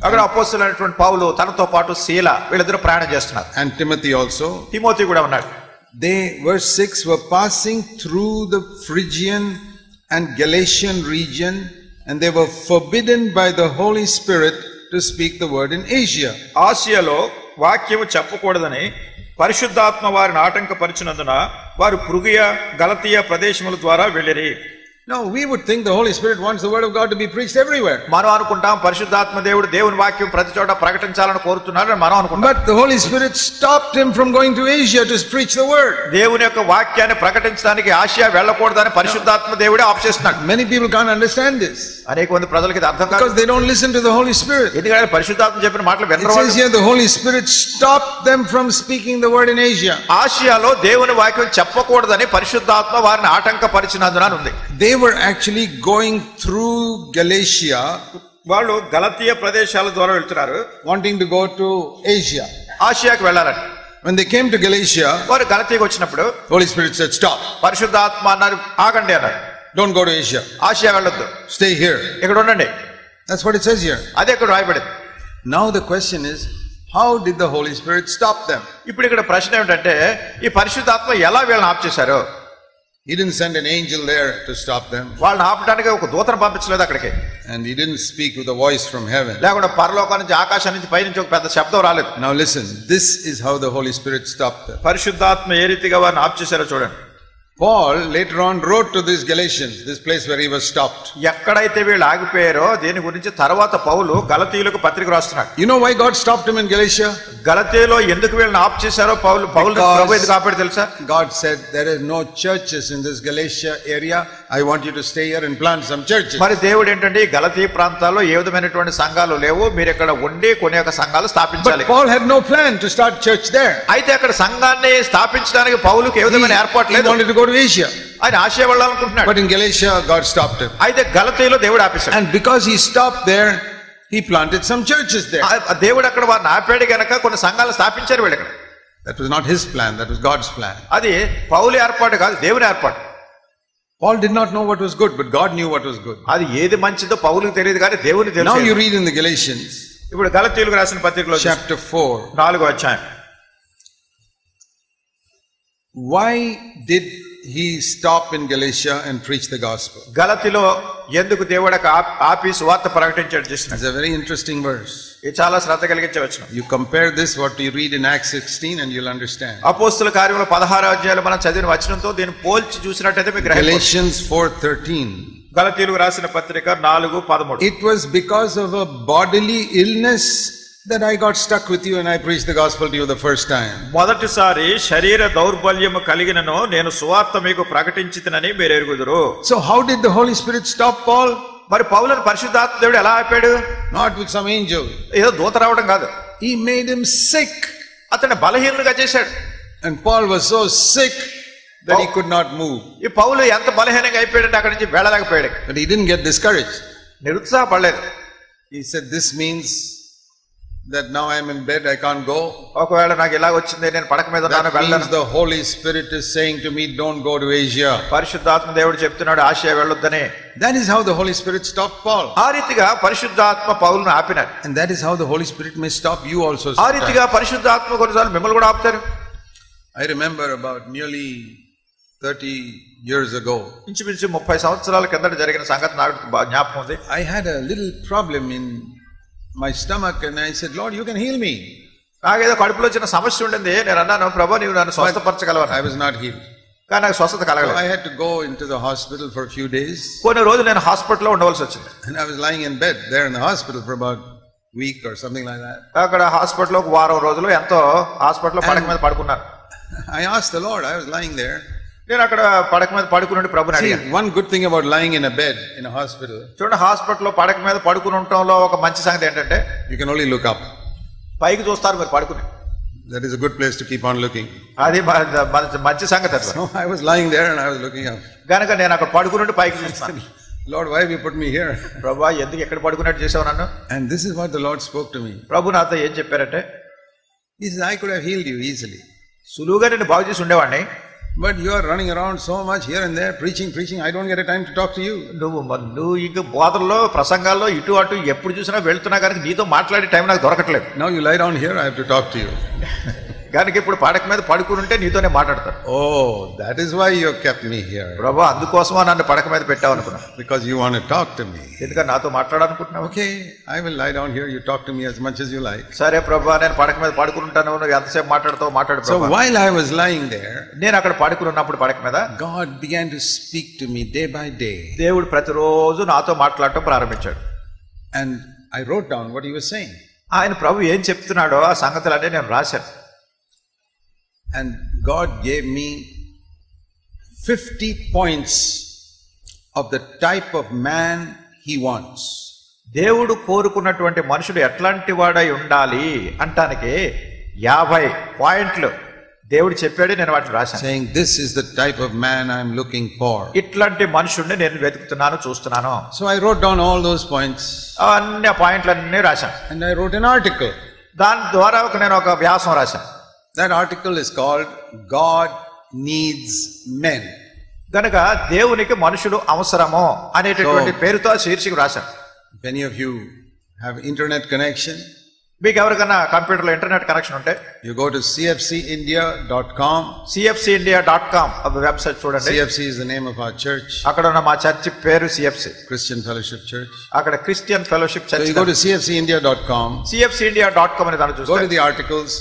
అక్కడ అపోస్తలుడైనటువంటి పౌలు తనతో పాటు శీల వీళ్ళిద్దరూ ప్రయాణం చేస్తున్నారు. And Timothy also. తిమోతి కూడా ఉన్నాడు. They, verse 6, were passing through the Phrygian and Galatian region, and they were forbidden by the Holy Spirit to speak the word in Asia. ఆసియాలో వాక్యము చెప్పకూడదని పరిశుద్ధాత్మ వారిని ఆటంకపరిచినందున వారు పృగియ, గలతీయ ప్రదేశముల ద్వారా వెళ్ళిరి. Now we would think the Holy Spirit wants the word of God to be preached everywhere. మనం అనుకుంటాం పరిశుద్ధాత్మ దేవుడు దేవుని వాక్యం ప్రతి చోట ప్రకటించాలని కోరుతున్నాడని మనం అనుకుంటాం. But the Holy Spirit stopped him from going to Asia to preach the word. దేవుని యొక్క వాక్యాన్ని ప్రకటించడానికి ఆసియా వెళ్ళకూడదని పరిశుద్ధాత్మ దేవుడే ఆఫ్ చేస్తున్నాడు. Many people can't understand this. అనేక మంది ప్రజలకు ఇది అర్థం కాదు. Because they don't listen to the Holy Spirit. ఎందుకంటే పరిశుద్ధాత్మ చెప్పిన మాటలు వినరు. It says here the Holy Spirit stopped them from speaking the word in Asia. ఆసియాలో దేవుని వాక్యం చెప్పకూడదని పరిశుద్ధాత్మ వారిని ఆటంకపరిచినందున ఉంది. They were actually going through Galatia. వాళ్ళు గలతీయ ప్రదేశాల ద్వారా వెళ్తున్నారు. Wanting to go to Asia. ఆసియాకి వెళ్ళాలని. When they came to Galatia, వారు గలతీయకు వచ్చినప్పుడు Holy Spirit said, stop. పరిశుద్ధాత్మ అన్నారు, ఆగండి అన్నారు. Don't go to Asia. Asia వెళ్ళొద్దు. Stay here. ఇక్కడ ఉండండి. That's what it says here. అదే ఇక్కడ రాయబడింది. Now the question is, how did the Holy Spirit stop them? ఇప్పుడు ఇక్కడ ప్రశ్న ఏమిటంటే, ఈ పరిశుద్ధాత్మ ఎలా వీళ్ళని ఆప్ చేశారు? He didn't send an angel there to stop them. వాళ్ళని ఆపడానికి ఒక దూతను పంపించలేదు అక్కడికి. And he didn't speak with a voice from heaven. లేకుండా పరలోకం నుంచి, ఆకాశం నుంచి, పై నుంచి ఒక పెద్ద శబ్దం రాలేదు. Now listen, this is how the Holy Spirit stopped them. పరిశుద్ధాత్మ ఏ రీతిగా వారిని ఆప్ చేశారో చూడండి. Paul later on wrote to these Galatians, this place where he was stopped. ఎక్కడైతే వీళ్ళు ఆగిపోయారో దీని గురించి తర్వాత పౌలు గలతీయులకు పత్రిక రాస్తున్నాడు. You know why God stopped him in Galatia? గలతీయులో ఎందుకు వీళ్ళని ఆప్ చేశారో పౌలు ప్రభు ఎందుకు ఆపాడు తెలుసా? God said there is no churches in this Galatia area. I want you to stay here and plant some churches. మరి దేవుడు ఏంటంటే ఈ గలతీ ప్రాంతాల్లో ఏ విధమైనటువంటి సంఘాలు లేవు, మీరు ఇక్కడ ఉండి కొన్ని యొక్క సంఘాలు స్థాపించాలి. But Paul had no plan to start church there. అయితే అక్కడ సంఘాన్ని స్థాపించడానికి పౌలుకి ఏ విధమైన ఏర్పాటు లేదు. He wanted to go to Asia. ఆయన Asia వెళ్ళాలనుకుంటున్నాడు. But in Galatia God stopped him. అయితే గలతీలో దేవుడు ఆపేశాడు. And because he stopped there, he planted some churches there. దేవుడు అక్కడ వారిని ఆపాడు గనక కొన్ని సంఘాలు స్థాపించారు వీళ్ళు అక్కడ. That was not his plan, that was God's plan. అది పౌలు ఏర్పాటు కాదు, దేవుని ఏర్పాటు. Paul did not know what was good, but God knew what was good. అది ఏది మంచిదో పౌలుకి తెలియదు కానీ దేవునికి తెలుసు. Now you read in the Galatians. ఇప్పుడు గలతీయులకు రాసిన పత్రికలో chapter 4. 4వ అధ్యాయం. Why did he stop in Galatia and preach the gospel? గలతీలో ఎందుకు దేవుడు ఆపి సువార్త ప్రకటించాడు చేసిన? It's a very interesting verse. ఇది చాలా శ్రద్ధ కలిగించే వచనం. You compare this what you read in Acts 16 and you'll understand. అపోస్తల కార్యములు 16వ అధ్యాయంలో మనం చదివిన వచనంతో దీన్ని పోల్చి చూసినట్టయితే మీకు గ్రహించవచ్చు. Galatians 4:13. గలతీయులకు రాసిన పత్రిక 4:13. It was because of a bodily illness that I got stuck with you and I preached the gospel to you the first time. మొదటిసారి శరీర దౌర్బల్యము కలిగినను నేను సువార్త మీకు ప్రకటించితినని మీరు ఎరుగుదురు. So how did the Holy Spirit stop Paul? మరి పౌలును పరిశుద్ధాత్మ దేవుడు ఎలా ఆపాడు? Not with some angel. ఏదో దూత రావడం కాదు. He made him sick. అతన్ని బలహీనుడిగా చేశాడు. And Paul was so sick that he could not move. ఈ పౌలు ఎంత బలహీనంగా అయిపోయాడంటే అక్కడి నుంచి వెళ్ళలేకపోయాడు. But he didn't get discouraged. నిరుత్సాహపడలేదు. He said, this means that now I am in bed, I can't go. ఒకవేళ నాకు ఇలా వచ్చింది, నేను పడక మీద ఉన్నాను, That వెళ్ళను. means the Holy Spirit is saying to me, don't go to Asia. పరిశుద్ధాత్మ దేవుడు చెప్తున్నాడు ఆసియా వెళ్ళొద్దని. That is how the Holy Spirit stopped Paul. ఆ రీతిగా పరిశుద్ధాత్మ పౌలును ఆపినాడు. And that is how the Holy Spirit may stop you also ఆ sometimes. రీతిగా పరిశుద్ధాత్మ కొన్నిసార్లు మిమ్మల్ని కూడా ఆపుతారు. I remember about nearly 30 years ago. ఇంచుమించు 30 సంవత్సరాల కిందట జరిగిన సంగతి నాకు జ్ఞాపకం ఉంది. I had a little problem in my stomach and I said, Lord, you can heal me. నాకేదో కడుపులో చిన్న సమస్య ఉండింది. నేను అన్నాను, ప్రభు నీవు నన్ను స్వస్థపరచగలవు. I was not healed. కానీ నాకు స్వస్థత కలగలేదు. I had to go into the hospital for a few days. కొన్ని రోజులు నేను హాస్పిటల్లో ఉండవలసి వచ్చింది. And I was lying in bed there in the hospital for about a week or something like that. అక్కడ హాస్పిటల్లో ఒక వారం రోజులు ఎంతో హాస్పిటల్లో పడక మీద పడుకున్నాను. I asked the Lord, I was lying there. నేను అక్కడ పడక మీద పడుకుని ప్రభుని అడిగాను. One good thing about lying in a bed in a hospital. చూడండి, హాస్పిటల్లో పడక మీద పడుకుని ఉండటంలో ఒక మంచి సంగతి ఏంటంటే you can only look up. పైకి చూస్తారు మీరు పడుకుని. That is a good place to keep on looking. అది మంచి సంగతి. So I was lying there and I was looking up. గనక నేను అక్కడ పడుకుని పైకి చూస్తాను. Lord, why have you put me here? ప్రభువా, ఎందుకు ఎక్కడ పడుకున్నట్టు చేసావు నన్ను? And this is what the Lord spoke to me. ప్రభు నాతో ఏం చెప్పారంటే, He says, I could have healed you easily. సులువుగా నేను బాగు చేసి ఉండేవాడిని. But you are running around so much here and there, preaching. I don't get a time to talk to you. నువ్వు ఇంక బోధల్లో ప్రసంగాల్లో ఇటు అటు ఎప్పుడు చూసినా వెళ్తున్నా కానీ నీతో మాట్లాడే టైం నాకు దొరకట్లేదు. Now you lie down here, I have to talk to you. కనుక ఇప్పుడు పడక మీద పడుకుని ఉంటే నీతోనే మాట్లాడతాను. Oh, that is why you kept me here. ప్రభు, అందుకోసమా నన్ను పడక మీద పెట్టావు అనుకున్నా. Because you want to talk to me. ఎందుకని నాతో మాట్లాడాలనుకుంటున్నావు? Okay, I will lie down here, you talk to me as much as you like. సరే ప్రభు, నేను పడక మీద పడుకుని ఉంటాను, నువ్వు ఎంతసేపు మాట్లాడతావు మాట్లాడు. So while I was lying there, నేను అక్కడ పడుకుని ఉన్నప్పుడు పడక మీద God began to speak to me day by day. దేవుడు ప్రతిరోజు నాతో మాట్లాడటం ప్రారంభించాడు. And I wrote down what he was saying. ఆయన ప్రభు ఏం చెప్తున్నాడో ఆ సంగతులన్నీ నేను రాశాను. And God gave me 50 points of the type of man he wants. దేవుడు కోరుకున్నటువంటి మనుషుడు ఎట్లాంటి వాడై ఉండాలి అంటానికి 50 పాయింట్లు దేవుడు చెప్పాడు. నేను వాటిని రాశాను. Saying this is the type of man I am looking for. ఇట్లాంటి మనుషుడిని నేను వెతుకుతున్నాను, చూస్తున్నాను. So I wrote down all those points. అన్ని పాయింట్లన్నీ రాశాను. And I wrote an article. దాని ద్వారా నేను ఒక వ్యాసం రాశాను. That article is called God Needs Men. గనక దేవునికి మనుషులు అవసరము అనేటటువంటి పేరుతో శీర్షిక రాశాను. If any of you have internet connection, మీకు ఎవరికైనా కంప్యూటర్లో ఇంటర్నెట్ కనెక్షన్ ఉంటే you go to cfcindia.com. cfcindia.com website చూడండి. CFC is the name of our church. అక్కడ ఉన్న మా చర్చి పేరు CFC, Christian Fellowship Church. అక్కడ Christian fellowship So church. you go to cfcindia.com. cfcindia.com అనే దాన్ని Go చూస్తే to the articles.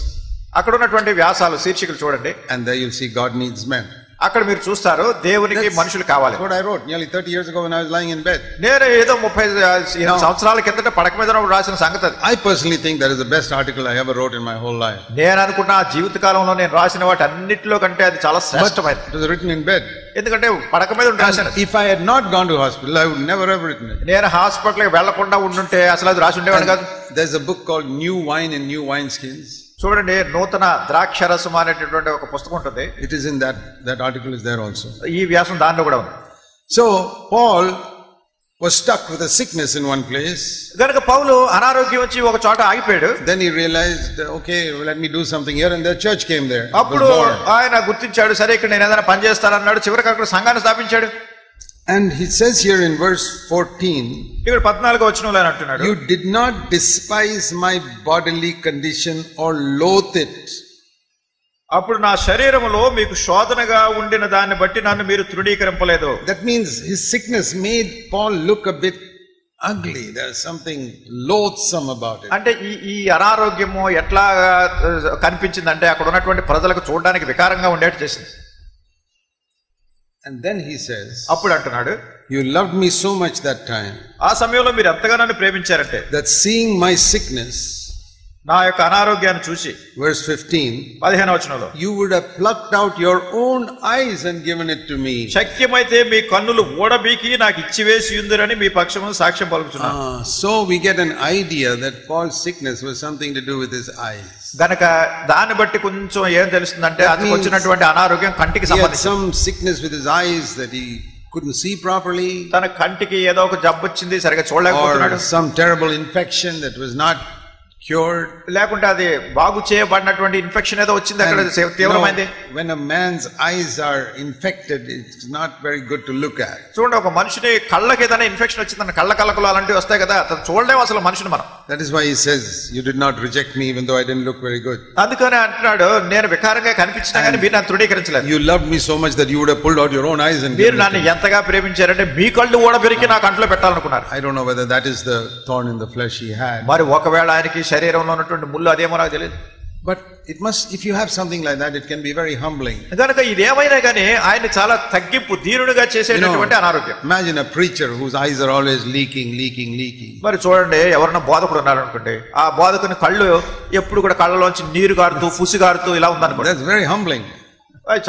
అక్కడ ఉన్నటువంటి వ్యాసాలు శీర్షికలు చూడండి. And there you'll see God Needs Men. అక్కడ మీరు చూస్తారు దేవునికి మనుషులు కావాలి. That's what I wrote nearly 30 years ago when I was lying in bed. నేను ఏదో 30 సంవత్సరాల కిందట పడక మీద రాసిన సంగతి అది. I personally think that is the best article I ever wrote in my whole life. నేను అనుకున్న జీవిత కాలంలో నేను రాసిన వాటి అన్నిటిలో కంటే అది చాలా శ్రేష్టమైనది. It was written in bed. ఎందుకంటే పడక మీద రాశాను. If I had not gone to hospital, I would never have written it. నేను హాస్పిటల్కి వెళ్లకుండా ఉండుంటే అసలు అది రాసి ఉండేవాడు కాదు. There's a book called New Wine and New Wineskins. చూడండి, నూతన ద్రాక్షరసం అనేటటువంటి ఒక పుస్తకం ఉంటుంది. It is in that article is there also. ఈ వ్యాసం దానిలో కూడా ఉంది. So Paul was stuck with a sickness in one place. గనుక పౌలు అనారోగ్యం వచ్చి ఒక చోట ఆగిపోయాడు. Then he realized, okay, let me do something here, and the church came there. అప్పుడు ఆయన గుర్తించాడు, సరే ఇక్కడ నేను ఏదైనా పని చేస్తానన్నాడు. చివరికి అక్కడ సంఘాన్ని స్థాపించాడు. And he says here in verse 14, ఇక్కడ 14వ వచనంలో ఆయన అంటున్నాడు, you did not despise my bodily condition or loathe it. అప్పుడు నా శరీరములో మీకు శోధనగా ఉండిన దాన్ని బట్టి నన్ను మీరు తృణీకరింపలేదు. That means his sickness made Paul look a bit ugly. There's something loathsome about it. అంటే ఈ అనారోగ్యము ఎట్లా కనిపించిందంటే అక్కడ ఉన్నటువంటి ప్రజలకు చూడడానికి వికారంగా ఉండేట్టు చేసింది. And then he says, అప్పుడు అంటున్నాడు, you loved me so much that time, ఆ సమయంలో మీరు ఎంతగా నన్ను ప్రేమించారంటే, that seeing my sickness, నా యొక్క అనారోగ్యాన్ని చూసి, verse 15, 15వ వచనంలో, you would have plucked out your own eyes and given it to me. శక్యమైతే మీ కన్నులు ఊడబీకి నాకు ఇచ్చివేసి ఉందిరని మీ పక్షమున సాక్ష్యం పలుకుతున్నాను. So we get an idea that Paul's sickness was something to do with his eyes. గనక దాన్ని బట్టి కొంచెం ఏం తెలుస్తుందంటే అతనికి వచ్చినటువంటి అనారోగ్యం కంటికి సంబంధించి, some sickness with his eyes that he couldn't see properly, తన కంటికి ఏదో ఒక జబ్బు వచ్చింది, సరిగా చూడలేకపోతున్నాడు. Or some terrible infection that was not cured. లేకుంటే అది బాగు చేయబడినటువంటి ఇన్ఫెక్షన్ ఏదో వచ్చింది అక్కడ తీవ్రమైంది. When a man's eyes are infected, it's not very good to look at. చూడండి, ఒక మనిషిని కళ్ళకి ఏదైనా ఇన్ఫెక్షన్ వచ్చిందని కళ్ళ కలకలు అలాంటివి వస్తాయి కదా, అతను చూడలేము అసలు మనిషిని మనం. That is why he says, you did not reject me even though I didn't look very good. అందుకనే అంటున్నాడు, నేను వికారంగా కనిపించినా కానీ మీరు నన్ను తృణీకరించలేదు. You loved me so much that you would have pulled out your own eyes and మీరు నన్ను ఎంతగా ప్రేమించారంటే మీ కళ్ళు ఊడబెరికి నా కంట్లో పెట్టాలనుకున్నారు. I don't know whether that is the thorn in the flesh he had. మరి ఒకవేళ ఆయనకి శరీరంలో ఉన్నటువంటి ముళ్ళు అదేమో నాకు తెలియదు. But it must, if you have something like that, it can be very humbling. కనుక ఇదేమైనా కానీ ఆయన చాలా తగ్గింపు దీనుడుగా చేసేటటువంటి అనారోగ్యం. Imagine a preacher whose eyes are always leaking. మరి చూడండి, ఎవరైనా బోధకుడు ఉన్నారు అనుకోండి, ఆ బోధకుని కళ్ళు ఎప్పుడు కూడా కళ్ళలోంచి నీరు గారుతూ పుసి గారుతూ ఇలా ఉందనుకోండి. That's very humbling.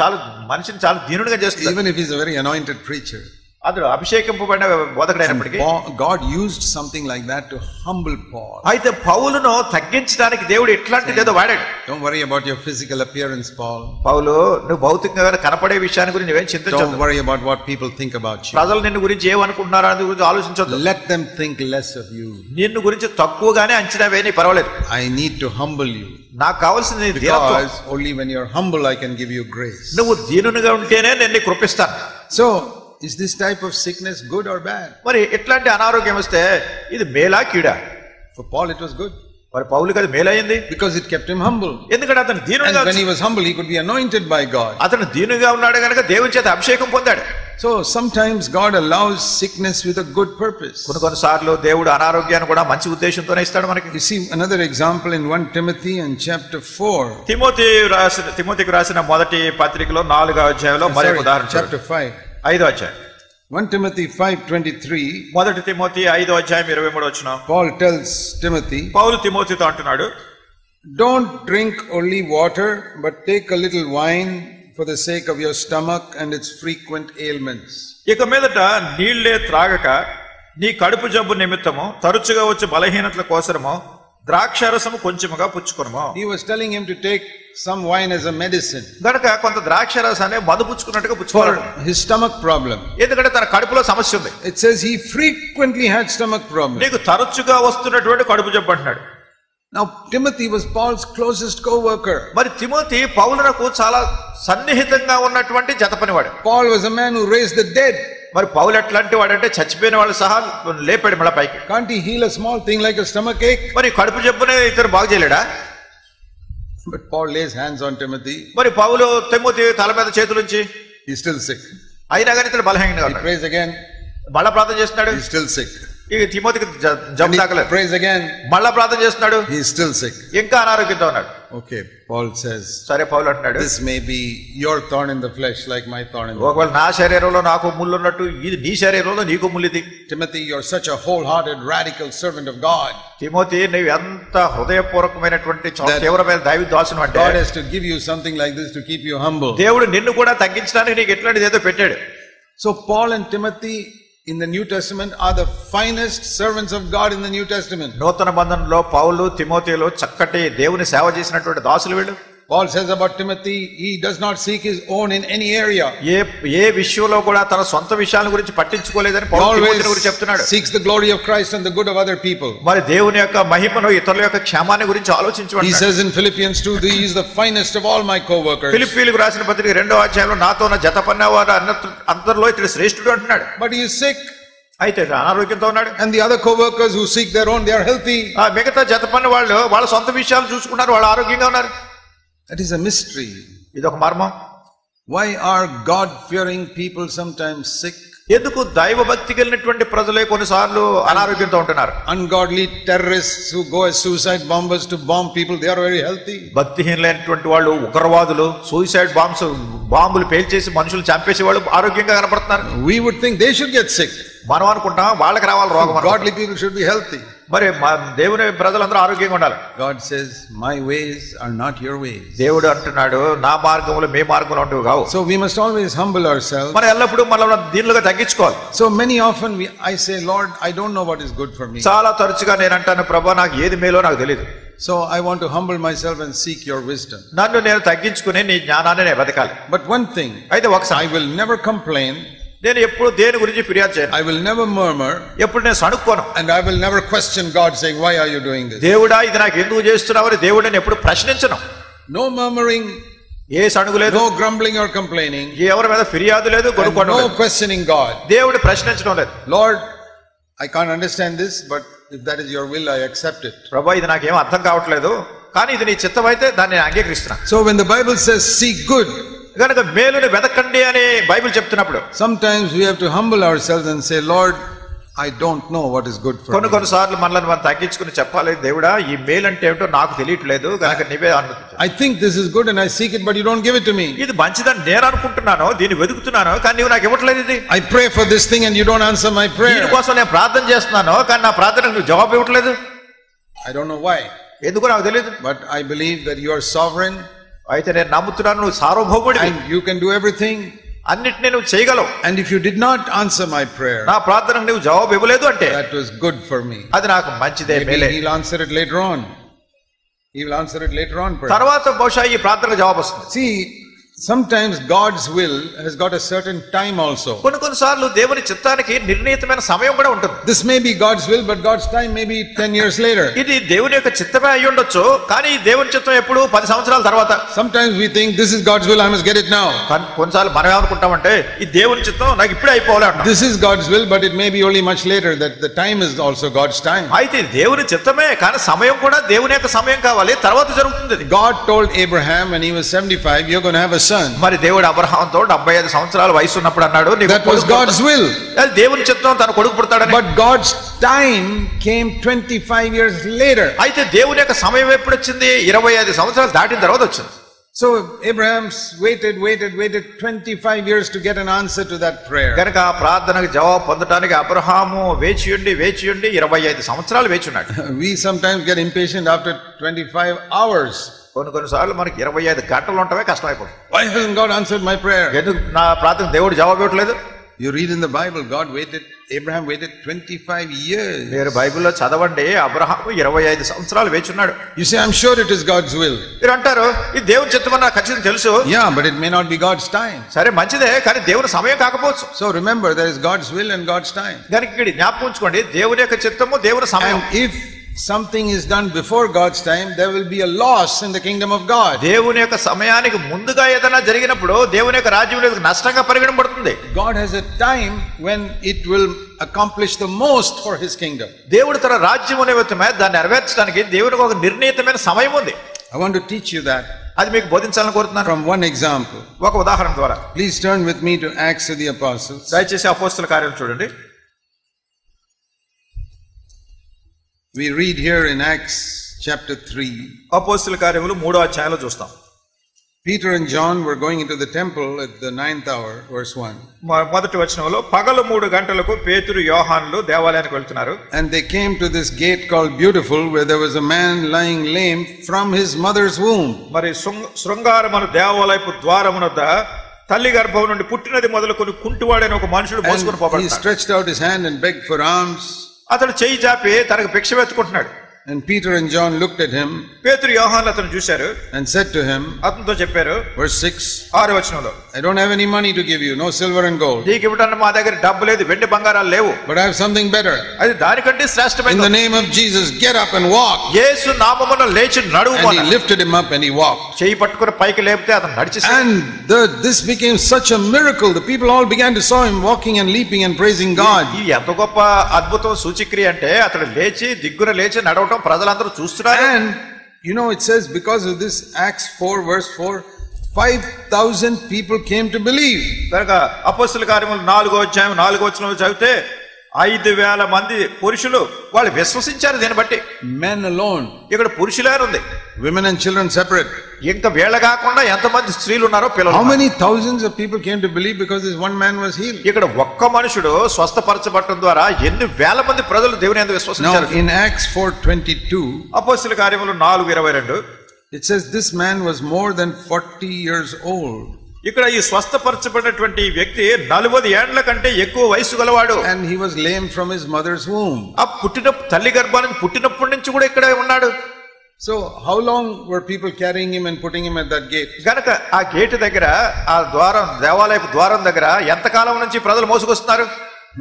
చాలా మనిషిని చాలా దీనుడుగా చేస్తుంది. Even if he's a very anointed preacher. అతడు అభిషేకింపబడిన బోధకుడైనప్పటికీ God used something like that to humble Paul. అయితే పౌలును తగ్గించడానికి దేవుడు ఇట్లాంటిది ఏదో వాడాడు. Don't worry about your physical appearance, Paul. పౌలు, నువ్వు భౌతికంగా కనపడే విషయాన్ని గురించి నువ్వేం చింతించొద్దు. Don't worry about what people think about you. ప్రజలు నిన్ను గురించి ఏమనుకుంటున్నారో అని గురించి ఆలోచించొద్దు. Let them think less of you. నిన్ను గురించి తక్కువగానే అంచనా వేయని పర్వాలేదు. I need to humble you. నాకు కావాల్సింది దీనత్వం. Because only when you're humble I can give you grace. నువ్వు దీనునిగా ఉంటేనే నేను నీకు కృపిస్తాను. So is this type of sickness good or bad? మరి ఇట్లాంటి అనారోగ్యం వస్తే ఇది మేలా కీడా? For Paul it was good. మరి పౌలుకి అది మేలైంది. Because it kept him humble. ఎందుకంటే అతను దీనునిగా, and when he was humble he could be anointed by God. అతను దీనునిగా ఉన్నాడు కనుక దేవుని చేత అభిషేకం పొందాడు. So sometimes God allows sickness with a good purpose. కొన్నిసార్లు దేవుడు అనారోగ్యాన్ని కూడా మంచి ఉద్దేశంతోనే ఇస్తాడు మనకి. You see another example in 1 Timothy and chapter 4. తిమోతికి రాసిన మొదటి పత్రికలో 4వ అధ్యాయంలో మరొక ఉదాహరణ. Chapter 5. 5వ అధ్యాయం. 1 Timothy 5:23. మొదటి తిమోతి 5వ అధ్యాయం 23వ వచనం. Paul tells Timothy. పౌలు తిమోతితో అంటున్నాడు, don't drink only water but take a little wine for the sake of your stomach and its frequent ailments. ఇక మీదట నీళ్లే త్రాగక నీ కడుపు జబ్బు నిమిత్తము తరచుగా వచ్చే బలహీనతల కోసము ద్రాక్షారసము కొంచెముగా పుచ్చుకొనుము. He was telling him to take some wine as a medicine. గనుక కొంత ద్రాక్షారసాన్ని మందు పుచ్చుకున్నట్టుగా పుచ్చుకోవాలి. For his stomach problem. ఎందుకంటే తన కడుపులో సమస్య ఉంది. It says he frequently had stomach problem. నీకు తరచుగా వస్తున్నటువంటి కడుపు జబ్బు అంటున్నాడు. Now Timothy was Paul's closest co-worker. మరి తిమోతి పౌలునకు చాలా సన్నిహితంగా ఉన్నటువంటి జత పనివాడు. Paul was a man who raised the dead. మరి పౌలు ఎట్లాంటి వాడంటే చచ్చిపోయిన వాళ్ళు సహా లేపాడు మళ్ళీ పైకి. Can't he heal a small thing like a stomach ache? మరి కడుపు జబ్బునే ఇతను బాగు చేయలేడా? But Paul lays hands on Timothy. మరి పౌలు తిమోతి తల మీద చేతులుంచి, he's still sick. అయినా కానీ ఇతను బలహీనంగా ఉన్నాడు. He prays again. మళ్ళా ప్రార్థన చేస్తున్నాడు. He's still sick. ఇక తిమోతికి జబ్బు తగలేదు. Prays again. మళ్ళా ప్రార్థన చేస్తున్నాడు. He's still sick. ఇంకా అనారోగ్యంతో ఉన్నాడు. Okay, Paul says. సరే పౌలు అంటున్నాడు, this may be your thorn in the flesh like my thorn in the flesh. ఒకవేళ నా శరీరంలో నాకు ముళ్ళు ఉన్నట్టు ఇది నీ శరీరంలో నీకు ముళ్ళిది. Timothy, you're such a wholehearted radical servant of God. Timothy, నీవు ఎంత హృదయపూర్వకమైనటువంటి తీవ్రమైన దైవ దాసును అంటే God has to give you something like this to keep you humble. దేవుడు నిన్ను కూడా తగ్గించడానికి నీకు ఎట్లాంటిది ఏదో పెట్టాడు. So Paul and Timothy in the New Testament are the finest servants of God in the New Testament. నూతన బంధంలో పౌలు తిమోతిలో చక్కటి దేవుని సేవ చేసినటువంటి దాసులు వీళ్ళు. Paul says about Timothy, he does not seek his own in any area. ఏ విషయంలో కూడా తన సొంత విషయాల గురించి పట్టించుకోలేదని పౌలు తిమోతిని గురించి చెప్తున్నాడు. Seeks the glory of Christ and the good of other people. మరి దేవుని యొక్క మహిమను ఇతరుల యొక్క క్షేమాన్ని గురించి ఆలోచించు. He says in Philippians 2, he is the finest of all my co-workers. ఫిలిప్పీయులకు రాసిన పత్రిక 2వ అధ్యాయంలో నాతో జత పన్నవారు అందరిలో ఇతడు శ్రేష్ఠుడు అంటున్నాడు. But he is sick. అయితే అనారోగ్యంతో ఉన్నాడు. And the other co-workers who seek their own, they are healthy. మిగతా జత పన్న వాళ్ళు వాళ్ళ సొంత విషయాలు చూసుకున్నారు, వాళ్ళు ఆరోగ్యంగా ఉన్నారు. That is a mystery. ఇది ఒక మర్మం. Why are God-fearing people sometimes sick? ఎందుకు దైవ భక్తి కలిగినటువంటి ప్రజలే కొన్నిసార్లు అనారోగ్యంతో ఉంటున్నారు? Ungodly terrorists who go as suicide bombers to bomb people, they are very healthy. భక్తిహీనులైనటువంటి వాళ్ళు, ఉగ్రవాదులు సూసైడ్ బాంబులు పేల్చేసి మనుషులు చంపేసి వాళ్ళు ఆరోగ్యంగా కనపడుతున్నారు. We would think they should get sick. మనం అనుకుంటాం వాళ్ళకి రావాలి రోగం. Godly people should be healthy. మరి దేవుని ప్రజలందరూ ఆరోగ్యంగా ఉండాలి. God says, my ways are not your ways. దేవుడు అంటున్నాడు, నా మార్గములు మీ మార్గములు అంటూ కావు. So we must always humble ourselves. మనం ఎల్లప్పుడూ మనల్ని దీనులుగా తగ్గించుకోవాలి. So many often I say, Lord, I don't know what is good for me. చాలా తరచుగా నేను అంటాను, ప్రభువా నాకు ఏది మేలో నాకు తెలియదు. So I want to humble myself and seek your wisdom. నన్ను నేను తగ్గించుకుని నీ జ్ఞానాన్ని నేను వెతకాలి. But one thing, అయితే ఒకసారి I will never complain నేను ఎప్పుడు దేని గురించి ఫిర్యాదు చేయను. I will never murmur. ఎప్పుడు నేను సణుక్కోను. And I will never question God saying, why are you doing this? దేవుడా ఇది నాకు ఎందుకు చేస్తున్నావు అని దేవుడిని ఎప్పుడు ప్రశ్నించను. No murmuring. ఏ సణుగు లేదు. No grumbling or complaining. ఎవరి మీద ఫిర్యాదు లేదు, గొనుక్కోవడం లేదు. No questioning God. దేవుడి ప్రశ్నించడం లేదు. Lord, I can't understand this, but if that is your will, I accept it. ప్రభువా ఇది నాకేం అర్థం కావట్లేదు, కానీ ఇది నీ చిత్తం అయితే దాన్ని నేను అంగీకరిస్తున్నా. So when the Bible says seek good, కనుక మేలుని వెతకండి అని బైబిల్ చెప్తున్నప్పుడు sometimes we have to humble ourselves and say, Lord, I don't know what is good for me. కొన్నిసార్లు మనల్ని మనం తగ్గించుకుని చెప్పాలి, దేవుడా ఈ మేలు అంటే ఏమిటో నాకు తెలియట్లేదు కనుక నీవే అనుమతించు. I think this is good and I seek it, but you don't give it to me. ఇది మంచిదని నేను అనుకుంటున్నాను, దీన్ని వెతుకుతున్నాను, కానీ నీవు నాకు ఇవ్వట్లేదు. ఇది I pray for this thing and you don't answer my prayer. దీనికోసం నేను ప్రార్థన చేస్తున్నాను, కానీ నా ప్రార్థనకు నువ్వు జవాబు ఇవ్వట్లేదు. I don't know why. ఎందుకో నాకు తెలియదు. But I believe that you are sovereign. అయితే నేను నమ్ముతున్నాను నువ్వు సార్వభౌముడివి. And you can do everything. అన్నిటిని నువ్వు చేయగలవు. And if you did not answer my prayer, నా ప్రార్థనకు నువ్వు జవాబు ఇవ్వలేదు అంటే that was good for me. అది నాకు మంచిదే, మేలే. Maybe he'll answer it later on. He will answer it later on. తర్వాత బహుశా ఈ ప్రార్థనకు జవాబు వస్తుంది. See, sometimes God's will has got a certain time also. కొన్నిసార్లు దేవుని చిత్తానికి నిర్ణీతమైన సమయం కూడా ఉంటుంది. This may be God's will, but God's time may be 10 years later. ఇది దేవుని యొక్క చిత్తమే అయి ఉండొచ్చు, కానీ దేవుని చిత్తం ఎప్పుడు 10 సంవత్సరాల తర్వాత. Sometimes we think this is God's will, I must get it now. కొన్నిసార్లు మనం ఏమనుకుంటామంటే ఈ దేవుని చిత్తం నాకు ఇప్పుడే అయిపోవాలి అంటాం. This is God's will, but it may be only much later, that the time is also God's time. అయితే దేవుని చిత్తమే, కానీ సమయం కూడా దేవుని యొక్క సమయం కావాలి, తర్వాత జరుగుతుంది. God told Abraham when he was 75, you're going to have a son. మరి దేవుడు అబ్రహాముతో 75 సంవత్సరాల వయసు ఉన్నప్పుడు అన్నాడు, that was God's will. అది దేవుని చిత్తం, తన కొడుకు పుడతాడని. But God's time came 25 years later. అయితే దేవుని యొక్క సమయం ఎప్పుడు వచ్చింది? 25 సంవత్సరాలు దాటిన తర్వాత వచ్చింది. So Abraham waited 25 years to get an answer to that prayer. కనుక ఆ ప్రార్థనకు జవాబు పొందడానికి అబ్రహాము వేచి ఉండి 25 సంవత్సరాలు వేచి ఉన్నాడు. We sometimes get impatient after 25 hours. కొన్నిసార్లు మనకి 25 గంటలు ఉండటమే కష్టమైపోతుంది. Why hasn't God answered my prayer? ఎందుకు నా ప్రార్థన దేవుడు జవాబు ఇవ్వట్లేదు? You read in the Bible, Abraham waited 25 years. మీరు బైబిల్లో చదవండి, అబ్రహాము 25 సంవత్సరాలు వేచి ఉన్నాడు. You say, I'm sure it is God's will. మీరు అంటారు ఇది దేవుని చిత్తమని నాకు ఖచ్చితంగా తెలుసు. Yeah, but it may not be God's time. సరే మంచిదే, కానీ దేవుని సమయం కాకపోవచ్చు. So remember, there is God's will and God's time. కనుక ఇక్కడ జ్ఞాపకం ఉంచుకోండి, దేవుని యొక్క చిత్తము, దేవుని సమయం. And if something is done before God's time, there will be a loss in the kingdom of God. దేవుని యొక్క సమయానికి ముందుగా ఏదైనా జరిగినప్పుడు దేవుని యొక్క రాజ్యంలో నష్టంగా పరిగణింపబడుతుంది. God has a time when it will accomplish the most for his kingdom. దేవుడు తన రాజ్యం నిమిత్తమే దాన్ని నెరవేర్చడానికి దేవునికి ఒక నిర్ణీతమైన సమయం ఉంది. I want to teach you that. అది మీకు బోధించాలని కోరుతున్నాను. From one example. ఒక ఉదాహరణ ద్వారా. Please turn with me to Acts of the Apostles. దయచేసి అపోస్తలుల కార్యాలు చూడండి. We read here in Acts chapter 3. అపోస్తలుల కార్యములు 3వ అధ్యాయంలో చూస్తాం. Peter and John were going into the temple at the 9th hour, verse 1. మొదటి వచనంలో పగలు 3 గంటలకు పేతురు యోహానులు దేవాలయానికి వెళ్తున్నారు. And they came to this gate called Beautiful, where there was a man lying lame from his mother's womb. మరి శృంగారమును దేవాలయపు ద్వారమునొద్ద తల్లి గర్భం నుండి పుట్టినది మొదలుకొని కుంటివాడైన ఒక మనుషుడు మోసుకొని పోబడ్డాడు. He stretched out his hand and begged for alms. అతడు చెయ్యి చాపి తనకు భిక్ష వెతుకుంటున్నాడు. And Peter and John looked at him. పేతురు యోహానులు అతను చూశారు. And said to him, అతనితో చెప్పారు, verse 6, 6వ వచనంలో, I don't have any money to give you, no silver and gold. నీకు ఇవ్వడానికి మా దగ్గర డబ్బు లేదు, వెండి బంగారాలు లేవు. But I have something better. అది దానికంటే శ్రేష్టమైనది. In the name of Jesus, get up and walk. యేసు నామమున లేచి నడువు. And he lifted him up and he walked. చెయ్యి పట్టుకొని పైకి లేపితే అతను నడిచేశాడు. And this became such a miracle. The people all began to saw him walking and leaping and praising God. ఈ ఎంత గొప్ప అద్భుతం సూచక్రియ అంటే అతడు లేచి దిగ్గున లేచి నడవటం ప్రజలందరూ చూస్తున్నారు. And you know, it says because of this, Acts 4 verse 4, 5,000 people came to believe. కనుక అపోస్తలుల కార్యములు 4వ అధ్యాయం 4వ వచనంలో చదివితే 5,000 మంది పురుషులు వాళ్ళు విశ్వసించారు. దీన్ని బట్టి Men alone. ఇక్కడ పురుషులే ఉంది, women and children separate. ఇంకా వీళ్ళ కాకుండా ఎంతమంది స్త్రీలు ఉన్నారో పిల్లలు. How many thousands of people came to believe because this one man was healed? ఇక్కడ ఒక్క మనుషుడు స్వస్థపరచబడటం ద్వారా ఎన్ని వేల మంది ప్రజలు దేవుని యందు విశ్వసించారు. Now in Acts 4:22, అపోస్తలుల కార్యములు 4:22, it says this man was more than 40 years old. ఇక్కడ ఈ స్వస్థపరచబడినటువంటి వ్యక్తి 40 ఏండ్ల కంటే ఎక్కువ వయసు గలవాడు. And he was lame from his mother's womb. ఆ పుట్టిన తల్లి గర్భానికి పుట్టినప్పటి నుంచి కూడా ఇక్కడే ఉన్నాడు. So how long were people carrying him and putting him at that gate? గనక ఆ గేటు దగ్గర, ఆ ద్వారం, దేవాలయపు ద్వారం దగ్గర ఎంతకాలం నుంచి ప్రజలు మోసుకొస్తున్నారు?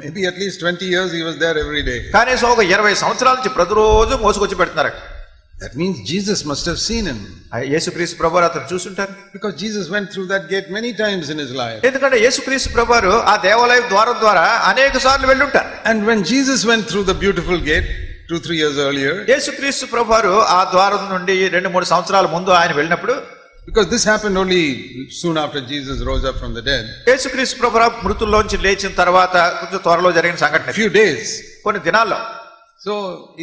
Maybe at least 20 years he was there every day. కనీసం ఒక 20 సంవత్సరాల నుంచి ప్రతిరోజు మోసుకొచ్చి పెడుతున్నారు. That means Jesus must have seen him. యేసుక్రీస్తు ప్రభువారు అతను చూసుంటారు. Because Jesus went through that gate many times in his life. ఎందుకంటే యేసుక్రీస్తు ప్రభువారు ఆ దేవాలయ ద్వారం ద్వారా అనేక సార్లు వెళ్ళుంటారు. And when Jesus went through the beautiful gate 2-3 years earlier, యేసుక్రీస్తు ప్రభువారు ఆ ద్వారం నుండి 2-3 సంవత్సరాల ముందు ఆయన వెళ్ళినప్పుడు, because this happened only soon after Jesus rose up from the dead, యేసుక్రీస్తు ప్రభువారు మృతుల్లోంచి లేచిన తర్వాత కొంచెం త్వరలో జరిగిన సంఘటన, few days, కొన్ని దినాల్లో. so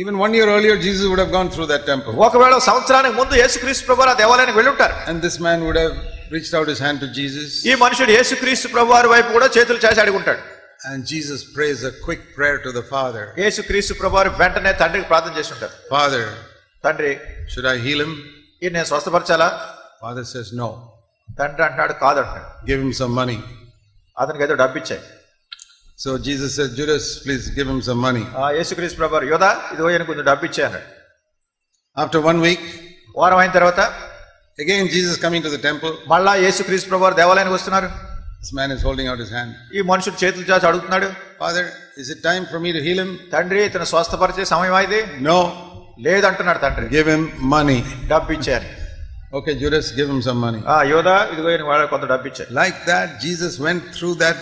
even 1 year earlier Jesus would have gone through that temple. ఒకవేళ సంవత్సరానికి ముందు యేసుక్రీస్తు ప్రభువారు ఆ దేవాలయానికి వెళ్ళుంటారు. And this man would have reached out his hand to Jesus. ఈ మనుషుడు యేసుక్రీస్తు ప్రభువారి వైపు కూడా చేతులు చాచి అడుగుంటాడు. And Jesus prays a quick prayer to the Father. యేసుక్రీస్తు ప్రభువారు వెంటనే తండ్రికి ప్రార్థన చేసి ఉంటారు. Father, తండ్రి, should I heal him? ఈ నేను స్వస్థపరచాలా? Father says no. తండ్రి అంటాడు కాదంటాడు. Give him some money. అతనికి ఏదో డబ్బు ఇచ్చాయి. So Jesus says, Judas, please give him some money. యేసుక్రీస్తు ప్రభువారు, యోధా ఇదిగో ఈయనకు కొంచెం డబ్బు ఇచ్చాయి అన్నాడు. After 1 week, వారం అయిన తర్వాత again Jesus coming to the temple. మళ్ళా యేసుక్రీస్తు ప్రభువారు దేవాలయానికి వస్తున్నారు. This man is holding out his hand. ఈ మనుషుడు చేతులు చాచి అడుగుతున్నాడు, Father, is it time for me to heal him? తండ్రి ఇతను స్వస్థపరిచే సమయం ఇది? No. లేదంటున్నాడు తండ్రి. Give him money. డబ్బు ఇచ్చారు. Okay, Judas, give him some money. యోధా ఇదిగో ఈయన వాళ్ళ కొంత డబ్బు ఇచ్చారు. Like that, Jesus went through that